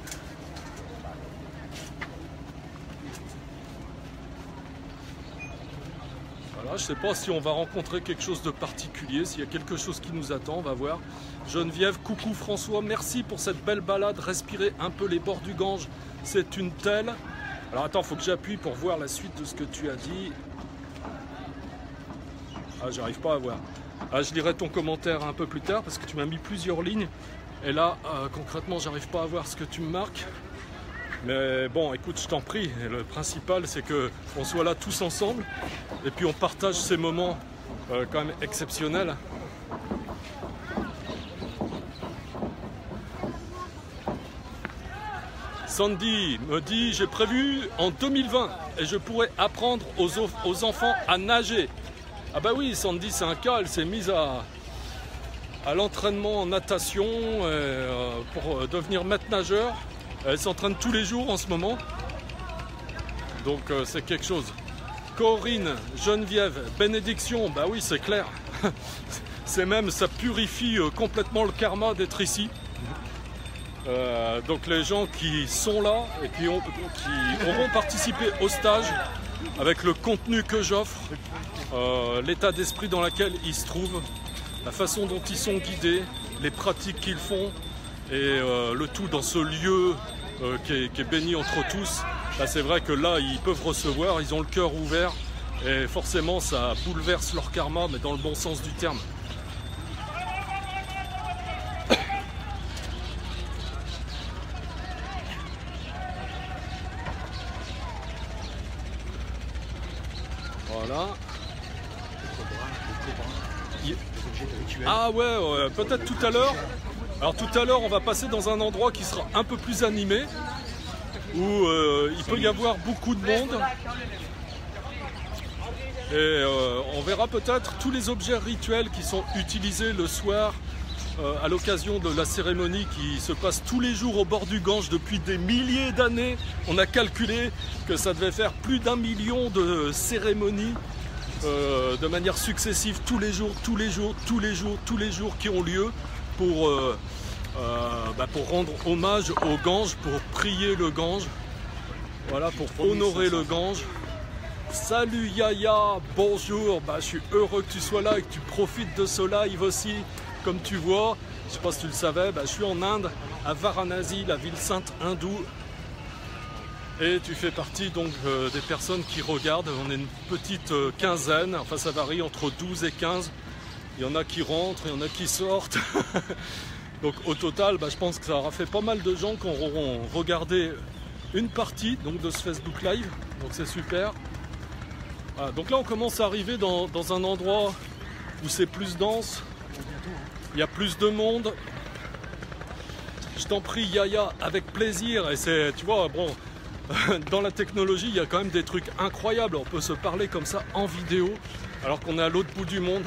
[SPEAKER 1] Voilà, je ne sais pas si on va rencontrer quelque chose de particulier, s'il y a quelque chose qui nous attend, on va voir. Geneviève, coucou François, merci pour cette belle balade, respirez un peu les bords du Gange, c'est une telle. Alors attends, il faut que j'appuie pour voir la suite de ce que tu as dit. Ah, j'arrive pas à voir. Ah, je lirai ton commentaire un peu plus tard parce que tu m'as mis plusieurs lignes. Et là, concrètement, j'arrive pas à voir ce que tu me marques. Mais bon, écoute, je t'en prie. Et le principal, c'est qu'on soit là tous ensemble. Et puis on partage ces moments quand même exceptionnels. Sandy me dit, j'ai prévu en 2020 et je pourrais apprendre aux enfants à nager. Ah bah oui, Sandy, c'est un cas, elle s'est mise à l'entraînement en natation pour devenir maître nageur. Elle s'entraîne tous les jours en ce moment. Donc c'est quelque chose. Corinne, Geneviève, bénédiction, bah oui, c'est clair. C'est même, ça purifie complètement le karma d'être ici. Donc les gens qui sont là et qui auront participé au stage avec le contenu que j'offre, l'état d'esprit dans lequel ils se trouvent, la façon dont ils sont guidés, les pratiques qu'ils font et le tout dans ce lieu qui est béni entre tous. Là, c'est vrai que là ils peuvent recevoir, ils ont le cœur ouvert et forcément ça bouleverse leur karma, mais dans le bon sens du terme. Voilà. Ah ouais, peut-être tout à l'heure. Alors tout à l'heure, on va passer dans un endroit qui sera un peu plus animé, où il peut y avoir beaucoup de monde. Et on verra peut-être tous les objets rituels qui sont utilisés le soir à l'occasion de la cérémonie qui se passe tous les jours au bord du Gange depuis des milliers d'années. On a calculé que ça devait faire plus d'1 million de cérémonies de manière successive tous les jours qui ont lieu pour rendre hommage au Gange, pour prier le Gange, voilà, pour honorer le Gange. Salut Yaya, bonjour, je suis heureux que tu sois là et que tu profites de ce live aussi. Comme tu vois, je ne sais pas si tu le savais, je suis en Inde, à Varanasi, la ville sainte hindoue. Et tu fais partie donc des personnes qui regardent. On est une petite quinzaine, enfin ça varie entre 12 et 15. Il y en a qui rentrent, il y en a qui sortent. Donc au total, je pense que ça aura fait pas mal de gens qui auront regardé une partie donc, de ce Facebook Live. Donc c'est super. Voilà, donc là on commence à arriver dans un endroit où c'est plus dense. Il y a plus de monde. Je t'en prie Yaya, avec plaisir. Et c'est, tu vois, bon, dans la technologie, il y a quand même des trucs incroyables. On peut se parler comme ça en vidéo, alors qu'on est à l'autre bout du monde,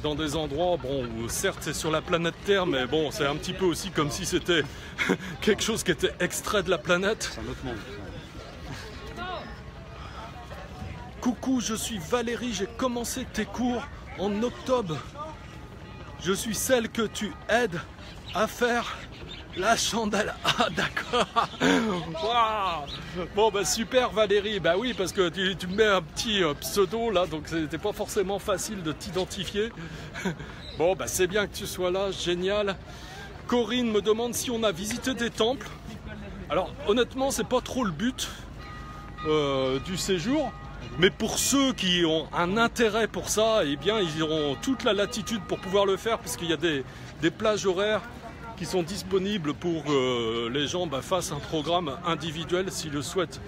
[SPEAKER 1] dans des endroits, bon, où certes c'est sur la planète Terre, mais bon, c'est un petit peu aussi comme si c'était quelque chose qui était extrait de la planète.
[SPEAKER 2] C'est un autre monde.
[SPEAKER 1] Coucou, je suis Valérie, j'ai commencé tes cours en octobre. Je suis celle que tu aides à faire la chandelle. Ah d'accord. Wow. Bon super Valérie, oui parce que tu me mets un petit pseudo là, donc c'était pas forcément facile de t'identifier. Bon c'est bien que tu sois là, génial. Corinne me demande si on a visité des temples. Alors honnêtement c'est pas trop le but du séjour. Mais pour ceux qui ont un intérêt pour ça, eh bien, ils auront toute la latitude pour pouvoir le faire, puisqu'il y a des plages horaires qui sont disponibles pour que les gens fassent un programme individuel s'ils le souhaitent.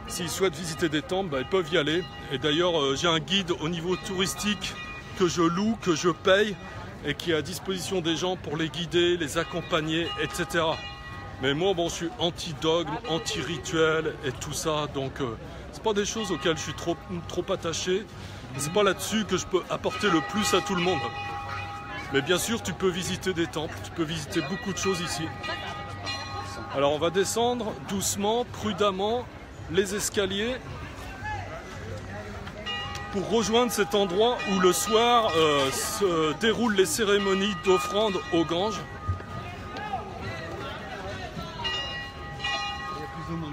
[SPEAKER 1] S'ils souhaitent visiter des temples, ils peuvent y aller. Et d'ailleurs, j'ai un guide au niveau touristique que je loue, que je paye, et qui est à disposition des gens pour les guider, les accompagner, etc. Mais moi, je suis anti-dogme, anti-rituel et tout ça, donc... c'est pas des choses auxquelles je suis trop attaché. C'est pas là-dessus que je peux apporter le plus à tout le monde. Mais bien sûr, tu peux visiter des temples, tu peux visiter beaucoup de choses ici. Alors on va descendre doucement, prudemment, les escaliers pour rejoindre cet endroit où le soir se déroulent les cérémonies d'offrande au Gange.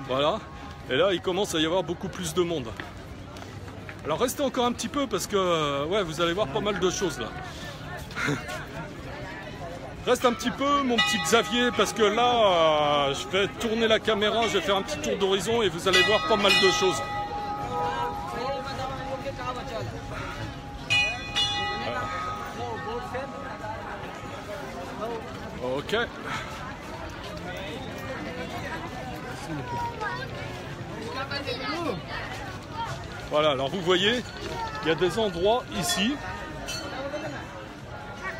[SPEAKER 1] Voilà. Et là, il commence à y avoir beaucoup plus de monde. Alors restez encore un petit peu parce que vous allez voir pas mal de choses là. Reste un petit peu mon petit Xavier parce que là, je vais tourner la caméra, je vais faire un petit tour d'horizon et vous allez voir pas mal de choses. Ok. Voilà, alors vous voyez, il y a des endroits ici.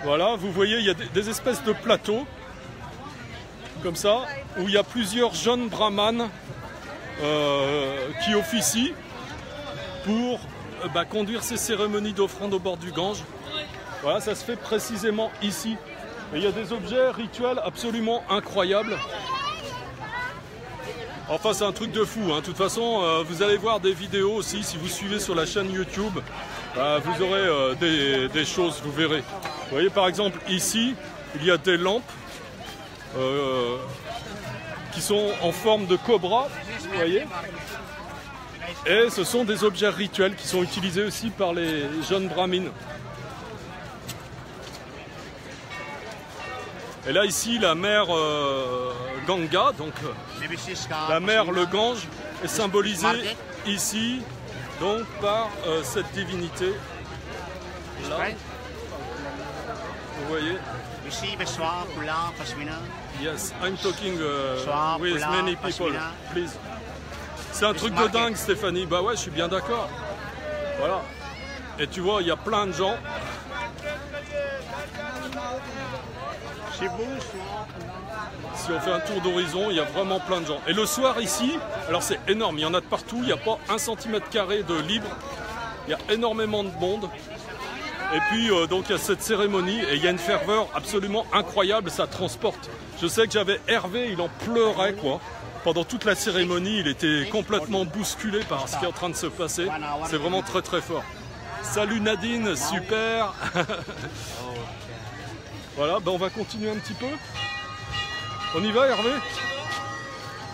[SPEAKER 1] Voilà, vous voyez, il y a des espèces de plateaux, comme ça, où il y a plusieurs jeunes brahmanes qui officient pour conduire ces cérémonies d'offrande au bord du Gange. Voilà, ça se fait précisément ici. Et il y a des objets rituels absolument incroyables. Enfin, c'est un truc de fou, hein. De toute façon, vous allez voir des vidéos aussi, si vous suivez sur la chaîne YouTube. bah, vous aurez des choses, vous verrez. Vous voyez par exemple ici, il y a des lampes qui sont en forme de cobra, vous voyez. Et ce sont des objets rituels qui sont utilisés aussi par les jeunes brahmines. Et là ici la mer Ganga, donc la mer le Gange, est symbolisée ici donc par cette divinité là. Vous voyez. Yes, I'm talking with many people, please. C'est un truc de dingue, Stéphanie. Bah ouais, je suis bien d'accord. Voilà. Et tu vois, il y a plein de gens. Si on fait un tour d'horizon, il y a vraiment plein de gens. Et le soir ici, alors c'est énorme, il y en a de partout, il n'y a pas 1 cm² de libre. Il y a énormément de monde. Et puis donc il y a cette cérémonie et il y a une ferveur absolument incroyable, ça transporte. Je sais que j'avais Hervé, il en pleurait quoi. Pendant toute la cérémonie, il était complètement bousculé par ce qui est en train de se passer. C'est vraiment très très fort. Salut Nadine, super. Voilà, ben on va continuer un petit peu. On y va Hervé?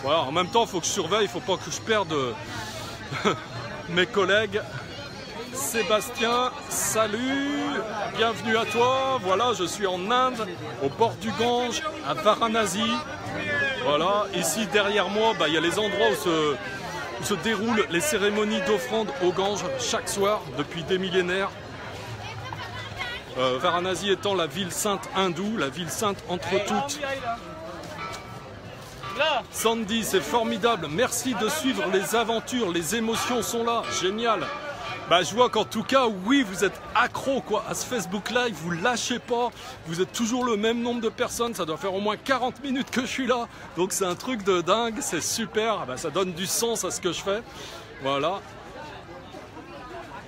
[SPEAKER 1] Voilà, en même temps, il faut que je surveille, il ne faut pas que je perde mes collègues. Sébastien, salut, bienvenue à toi. Voilà, je suis en Inde, au bord du Gange, à Varanasi. Voilà, ici derrière moi, bah, il y a les endroits où se déroulent les cérémonies d'offrande au Gange chaque soir depuis des millénaires. Varanasi étant la ville sainte hindoue, la ville sainte entre toutes. Sandy, c'est formidable, merci de suivre les aventures, les émotions sont là, génial. Bah, je vois qu'en tout cas, oui, vous êtes accro quoi, à ce Facebook Live, vous lâchez pas, vous êtes toujours le même nombre de personnes, ça doit faire au moins 40 minutes que je suis là, donc c'est un truc de dingue, c'est super, bah, ça donne du sens à ce que je fais, voilà.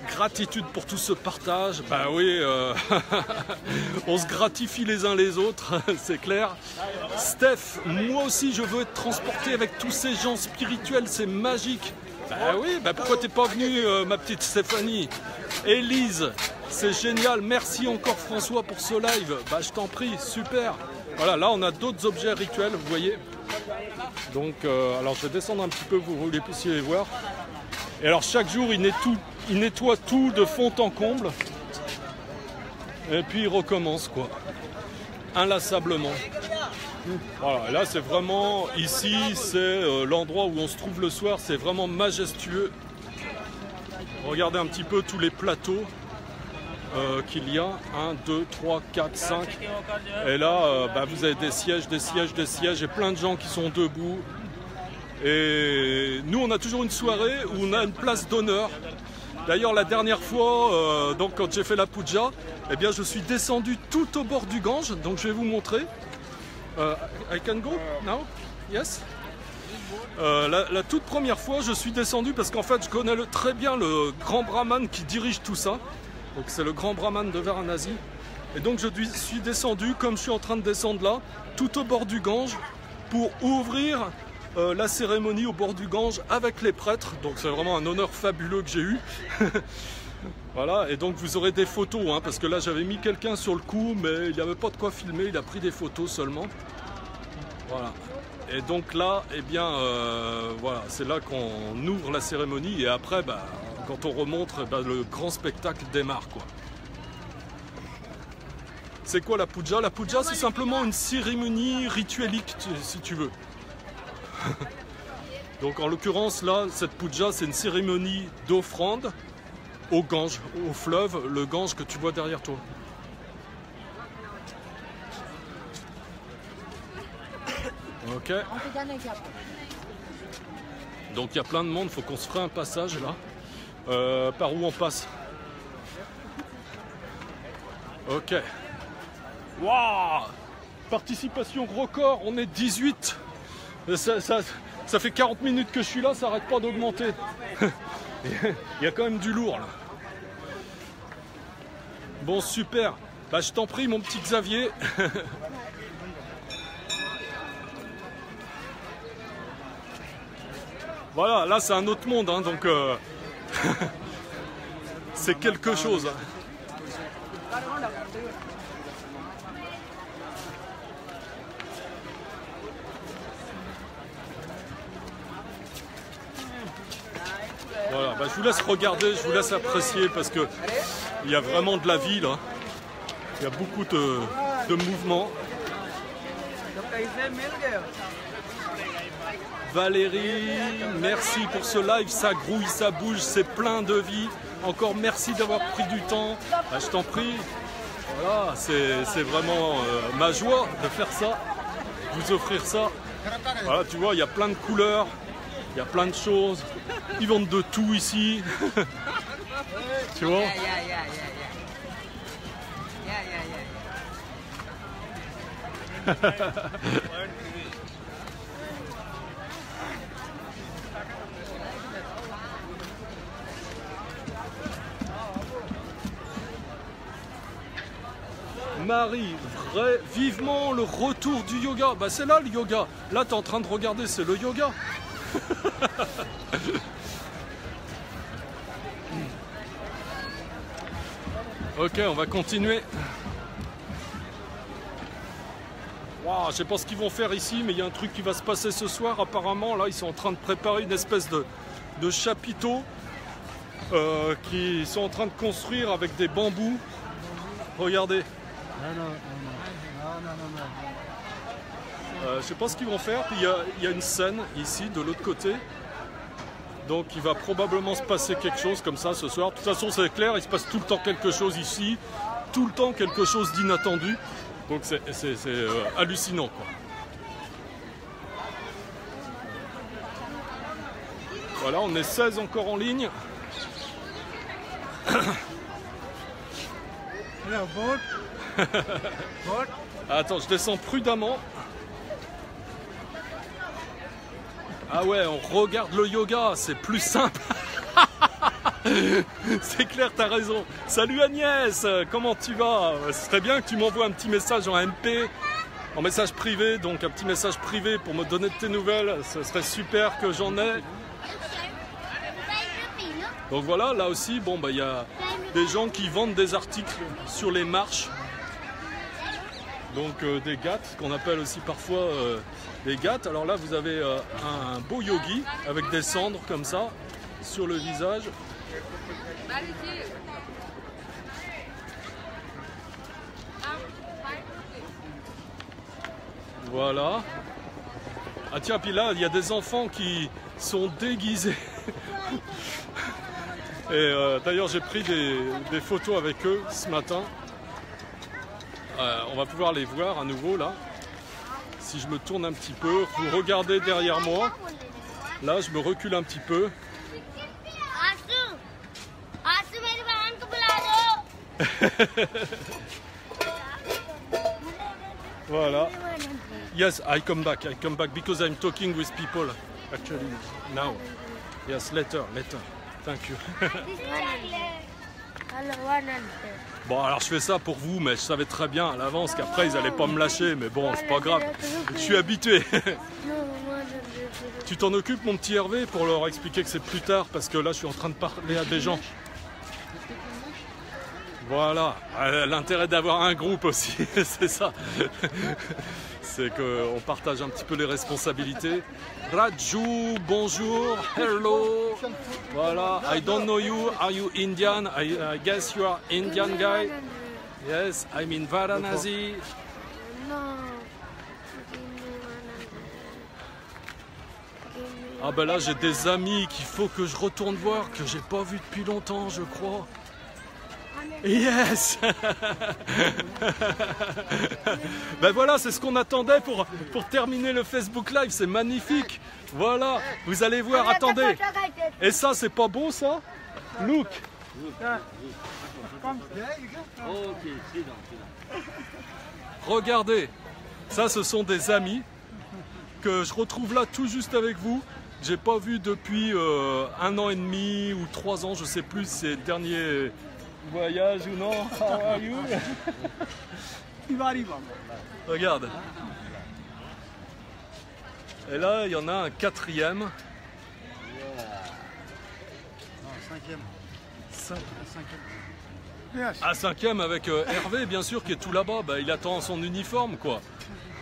[SPEAKER 1] Gratitude pour tout ce partage, bah oui, on se gratifie les uns les autres, c'est clair. Steph, moi aussi je veux être transporté avec tous ces gens spirituels, c'est magique. Bah oui, bah pourquoi t'es pas venue ma petite Stéphanie? Élise, c'est génial, merci encore François pour ce live, bah je t'en prie, super. Voilà, là on a d'autres objets rituels, vous voyez. Donc, alors je vais descendre un petit peu pour que vous puissiez les voir. Et alors chaque jour il nettoie tout de fond en comble. Et puis il recommence quoi, inlassablement. Voilà, et là c'est vraiment, ici c'est l'endroit où on se trouve le soir, c'est vraiment majestueux. Regardez un petit peu tous les plateaux qu'il y a, 1, 2, 3, 4, 5. Et là bah, vous avez des sièges, des sièges, des sièges et plein de gens qui sont debout. Et nous on a toujours une soirée où on a une place d'honneur. D'ailleurs la dernière fois, donc quand j'ai fait la puja, eh bien je suis descendu tout au bord du Gange, donc je vais vous montrer. I can go now? Yes? La toute première fois, je suis descendu parce qu'en fait, je connais très bien le grand brahman qui dirige tout ça. Donc c'est le grand brahman de Varanasi. Et donc je suis descendu, comme je suis en train de descendre là, tout au bord du Gange, pour ouvrir la cérémonie au bord du Gange avec les prêtres. Donc c'est vraiment un honneur fabuleux que j'ai eu. Voilà, et donc vous aurez des photos, hein, parce que là j'avais mis quelqu'un sur le coup, mais il n'y avait pas de quoi filmer, il a pris des photos seulement. Voilà. Et donc là, eh bien, voilà, c'est là qu'on ouvre la cérémonie, et après, bah, quand on remonte, bah, le grand spectacle démarre, quoi. C'est quoi la puja? La puja, c'est simplement une cérémonie rituelique, si tu veux. Donc en l'occurrence, là, cette puja, c'est une cérémonie d'offrande au Gange, au fleuve, le Gange que tu vois derrière toi. Ok. Donc il y a plein de monde, il faut qu'on se ferait un passage là. Par où on passe? Ok. Waouh! Participation record, on est 18. Ça fait 40 minutes que je suis là, ça n'arrête pas d'augmenter. Il y a quand même du lourd là. Bon, super. Bah, je t'en prie, mon petit Xavier. Voilà, là c'est un autre monde, hein, donc c'est quelque chose. Voilà, bah, je vous laisse regarder, je vous laisse apprécier parce que il y a vraiment de la vie là. Il y a beaucoup de mouvements. Valérie, merci pour ce live, ça grouille, ça bouge, c'est plein de vie. Encore merci d'avoir pris du temps. Bah, je t'en prie. Voilà, c'est vraiment ma joie de faire ça, vous offrir ça. Voilà, tu vois, il y a plein de couleurs, il y a plein de choses. Ils vendent de tout ici. Tu vois? Marie, vivement le retour du yoga. Bah c'est là le yoga. Là t'es en train de regarder, c'est le yoga. Ok, on va continuer. Wow, je sais pas ce qu'ils vont faire ici, mais il y a un truc qui va se passer ce soir. Apparemment, là, ils sont en train de préparer une espèce de chapiteau qu'ils sont en train de construire avec des bambous. Regardez. Je sais pas ce qu'ils vont faire. Puis il y a une scène ici, de l'autre côté. Donc il va probablement se passer quelque chose comme ça ce soir. De toute façon, c'est clair, il se passe tout le temps quelque chose ici. Tout le temps quelque chose d'inattendu. Donc c'est hallucinant, quoi. Voilà, on est 16 encore en ligne. Attends, je descends prudemment. Ah ouais, on regarde le yoga, c'est plus simple. C'est clair, t'as raison. Salut Agnès, comment tu vas? Ce serait bien que tu m'envoies un petit message en MP, en message privé, donc un petit message privé pour me donner de tes nouvelles. Ce serait super que j'en ai. Donc voilà, là aussi, bon, bah, y a des gens qui vendent des articles sur les marches. Donc des gâtes, qu'on appelle aussi parfois des gâtes. Alors là, vous avez un beau yogi avec des cendres comme ça sur le visage. Voilà. Ah tiens, puis là, il y a des enfants qui sont déguisés. Et d'ailleurs, j'ai pris des photos avec eux ce matin. On va pouvoir les voir à nouveau là. Si je me tourne un petit peu, vous regardez derrière moi. Là, je me recule un petit peu. Voilà. Yes, I come back because I'm talking with people actually now. Yes, later. Thank you. Bon, alors je fais ça pour vous, mais je savais très bien à l'avance qu'après ils allaient pas me lâcher, mais bon, c'est pas grave. Je suis habitué. Tu t'en occupes, mon petit Hervé, pour leur expliquer que c'est plus tard, parce que là je suis en train de parler à des gens. Voilà, l'intérêt d'avoir un groupe aussi, c'est ça. C'est qu'on partage un petit peu les responsabilités. Raju, bonjour, hello. Voilà, I don't know you. Are you Indian? I guess you are Indian guy. Yes, I'm in Varanasi. Ah ben là, j'ai des amis qu'il faut que je retourne voir, que j'ai pas vu depuis longtemps, je crois. Yes. Ben voilà, c'est ce qu'on attendait pour terminer le Facebook Live, c'est magnifique. Voilà, vous allez voir, attendez. Et ça, c'est pas beau ça? Look. Regardez, ça ce sont des amis que je retrouve là tout juste avec vous. J'ai pas vu depuis 1 an et demi ou 3 ans, je sais plus, c'est le dernier voyage ou non. How are you? Regarde. Et là, il y en a un 4e. À 5e avec Hervé, bien sûr, qui est tout là-bas. Bah, il attend son uniforme, quoi.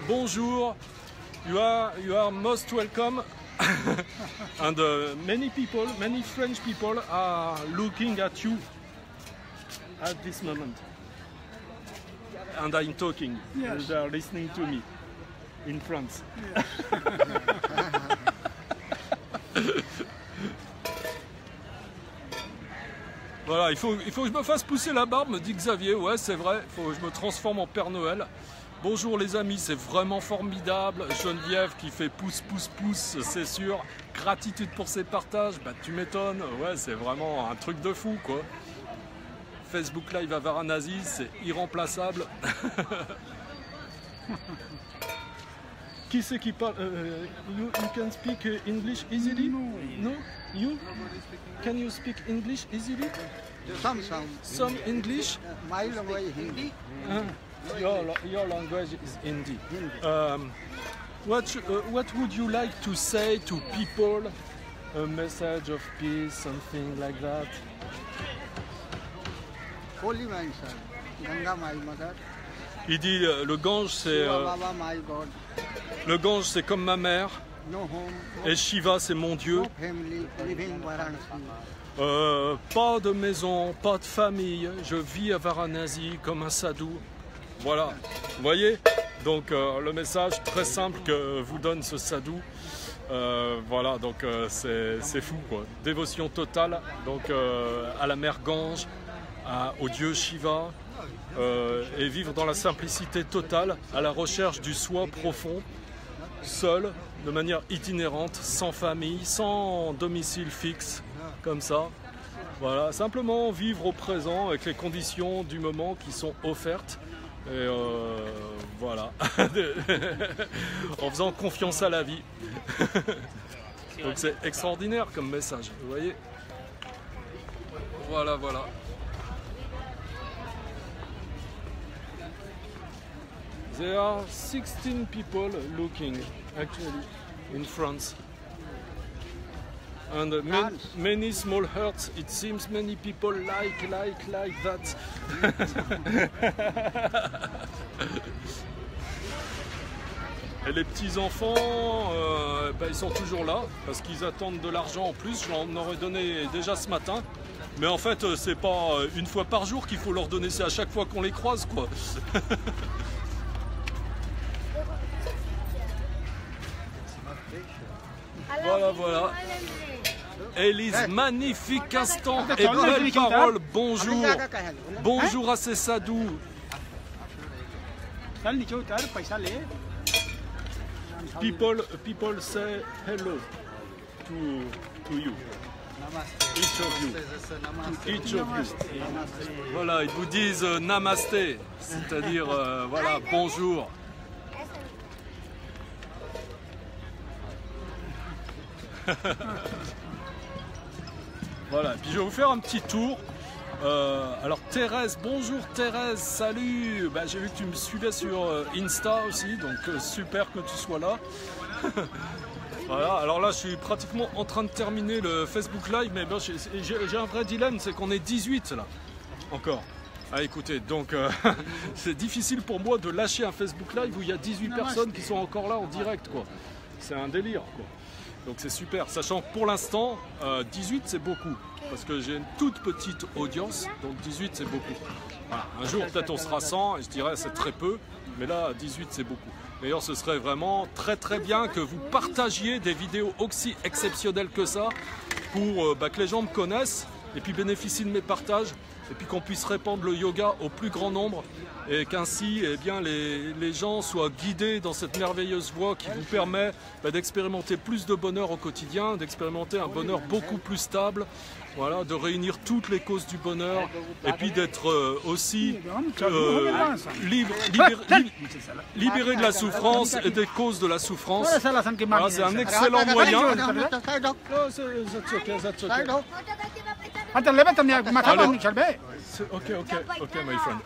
[SPEAKER 1] Bonjour, you are most welcome. And many French people are looking at you at this moment. And I'm talking.
[SPEAKER 7] Yes.
[SPEAKER 1] They are listening to me in France.
[SPEAKER 7] Yes.
[SPEAKER 1] Voilà, il faut que je me fasse pousser la barbe, me dit Xavier. Ouais, c'est vrai, il faut que je me transforme en Père Noël. Bonjour les amis, c'est vraiment formidable. Geneviève qui fait pouce, pouce, pouce, c'est sûr. Gratitude pour ses partages, bah tu m'étonnes. Ouais, c'est vraiment un truc de fou, quoi. Facebook Live à Varanasi, c'est irremplaçable. Qui c'est qui parle you can speak English easily? No? You? Can you speak English easily? Some English?
[SPEAKER 7] My language Hindi.
[SPEAKER 1] Your language is Hindi. What would you like to say to people? A message of peace, something like that?
[SPEAKER 7] Holy man, sir. Ganga, my mother.
[SPEAKER 1] Il dit le Gange c'est
[SPEAKER 7] Baba, my God.
[SPEAKER 1] le Gange c'est comme ma mère
[SPEAKER 7] No home,
[SPEAKER 1] et Shiva c'est mon dieu.
[SPEAKER 7] no family, living in Varanasi.
[SPEAKER 1] Pas de maison, pas de famille, je vis à Varanasi comme un sadhu. Voilà, vous voyez? Donc le message très simple que vous donne ce sadhu. Voilà, donc c'est fou, quoi. Dévotion totale donc à la mère Gange, au dieu Shiva, et vivre dans la simplicité totale, à la recherche du soi profond, seul, de manière itinérante, sans famille, sans domicile fixe, comme ça. Voilà, simplement vivre au présent avec les conditions du moment qui sont offertes. Et voilà, en faisant confiance à la vie. Donc c'est extraordinaire comme message, vous voyez. Voilà, voilà. There are 16 people looking actually in France. And many small hearts, it seems many people like that. Et les petits-enfants, ils sont toujours là, parce qu'ils attendent de l'argent en plus, je leur en aurais donné déjà ce matin. Mais en fait, c'est pas une fois par jour qu'il faut leur donner, c'est à chaque fois qu'on les croise, quoi. Voilà, voilà. Élise, magnifique instant et belle parole. Bonjour. Bonjour à ces sadhus. People say hello to you. Each of you. To each of you. Voilà, ils vous disent namasté, c'est-à-dire voilà, bonjour. Voilà, puis je vais vous faire un petit tour. Alors Thérèse, bonjour Thérèse, salut. Bah, j'ai vu que tu me suivais sur Insta aussi, donc super que tu sois là. Voilà, alors là je suis pratiquement en train de terminer le Facebook Live, mais bon, j'ai un vrai dilemme, c'est qu'on est 18 là, encore. Ah écoutez, donc c'est difficile pour moi de lâcher un Facebook Live où il y a 18 personnes qui sont encore là en direct, quoi. C'est un délire, quoi. Donc c'est super, sachant que pour l'instant, 18 c'est beaucoup, parce que j'ai une toute petite audience, donc 18 c'est beaucoup. Voilà. Un jour peut-être on sera 100 et je dirais c'est très peu, mais là 18 c'est beaucoup. D'ailleurs ce serait vraiment très très bien que vous partagiez des vidéos aussi exceptionnelles que ça, pour que les gens me connaissent et puis bénéficient de mes partages, et puis qu'on puisse répandre le yoga au plus grand nombre, et qu'ainsi eh bien, les gens soient guidés dans cette merveilleuse voie qui vous permet d'expérimenter plus de bonheur au quotidien, d'expérimenter un bonheur beaucoup plus stable, voilà, de réunir toutes les causes du bonheur, et puis d'être aussi libéré de la souffrance et des causes de la souffrance. Voilà, c'est un excellent moyen. Ok, my friend.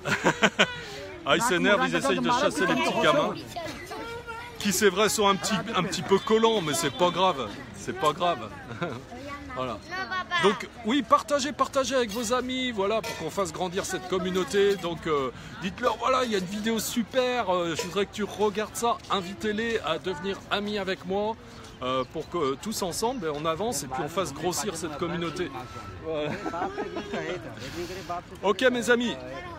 [SPEAKER 1] Ah, ils s'énervent, ils essayent de chasser les petits gamins. Qui, c'est vrai, sont un petit peu collants, mais c'est pas grave. C'est pas grave. Voilà. Donc oui, partagez avec vos amis, voilà, pour qu'on fasse grandir cette communauté. Donc dites-leur, voilà, il y a une vidéo super, je voudrais que tu regardes ça, invitez-les à devenir amis avec moi. Pour que tous ensemble on avance et puis on fasse grossir cette communauté. Voilà. Ok mes amis,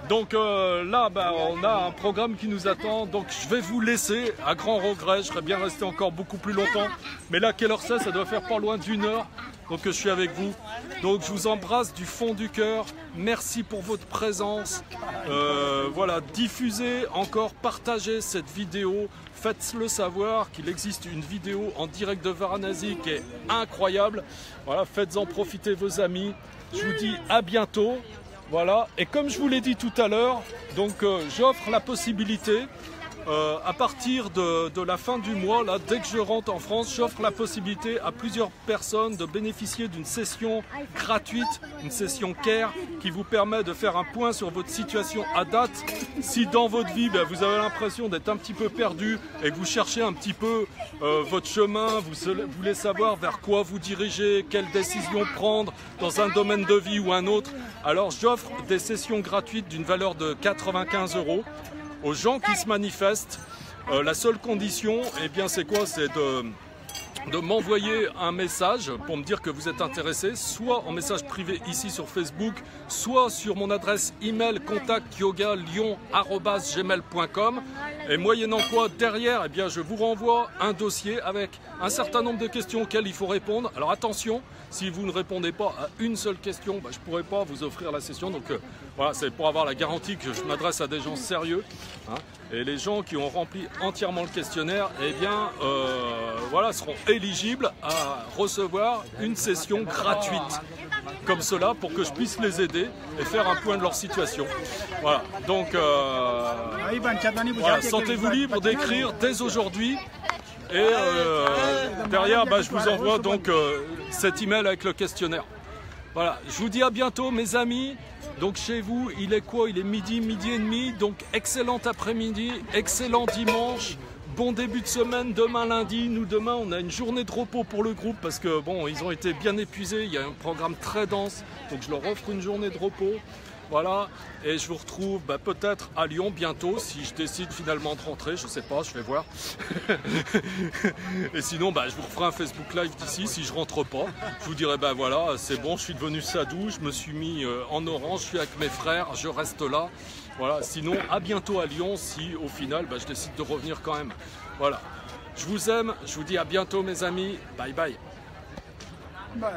[SPEAKER 1] donc là on a un programme qui nous attend, donc je vais vous laisser à grand regret, je serais bien resté encore beaucoup plus longtemps, mais là quelle heure c'est? Ça doit faire pas loin d'1 heure donc je suis avec vous. Donc je vous embrasse du fond du cœur, merci pour votre présence, voilà, diffusez encore, partagez cette vidéo. Faites-le savoir qu'il existe une vidéo en direct de Varanasi qui est incroyable. Voilà, faites-en profiter vos amis. Je vous dis à bientôt. Voilà, et comme je vous l'ai dit tout à l'heure, donc j'offre la possibilité à partir de la fin du mois, là, dès que je rentre en France, j'offre la possibilité à plusieurs personnes de bénéficier d'une session gratuite, une session care qui vous permet de faire un point sur votre situation à date. Si dans votre vie, vous avez l'impression d'être un petit peu perdu et que vous cherchez un petit peu votre chemin, vous voulez savoir vers quoi vous diriger, quelles décisions prendre dans un domaine de vie ou un autre, alors j'offre des sessions gratuites d'une valeur de 95 € aux gens qui se manifestent. La seule condition, eh bien, c'est quoi? C'est de m'envoyer un message pour me dire que vous êtes intéressé, soit en message privé ici sur Facebook, soit sur mon adresse email contactyogalion@gmail.com, et moyennant quoi derrière, eh bien, je vous renvoie un dossier avec un certain nombre de questions auxquelles il faut répondre. Alors attention, si vous ne répondez pas à une seule question, je ne pourrai pas vous offrir la session. Donc voilà, c'est pour avoir la garantie que je m'adresse à des gens sérieux. Hein, et les gens qui ont rempli entièrement le questionnaire, eh bien, voilà, seront éligibles à recevoir une session gratuite comme cela pour que je puisse les aider et faire un point de leur situation. Voilà, donc voilà, sentez-vous libre d'écrire dès aujourd'hui. Et derrière, je vous envoie donc cet email avec le questionnaire. Voilà, je vous dis à bientôt mes amis. Donc chez vous, il est quoi? Il est midi et demi. Donc excellent après-midi, excellent dimanche. Bon début de semaine, demain lundi. Nous demain on a une journée de repos pour le groupe parce que bon, ils ont été bien épuisés. Il y a un programme très dense. Donc je leur offre une journée de repos. Voilà, et je vous retrouve peut-être à Lyon bientôt, si je décide finalement de rentrer, je sais pas, je vais voir. Et sinon, je vous referai un Facebook Live d'ici, si je rentre pas. Je vous dirai, voilà, c'est bon, je suis devenu sadou, je me suis mis en orange, je suis avec mes frères, je reste là. Voilà, sinon, à bientôt à Lyon, si au final, je décide de revenir quand même. Voilà, je vous aime, je vous dis à bientôt mes amis, bye bye.
[SPEAKER 7] Bye bye.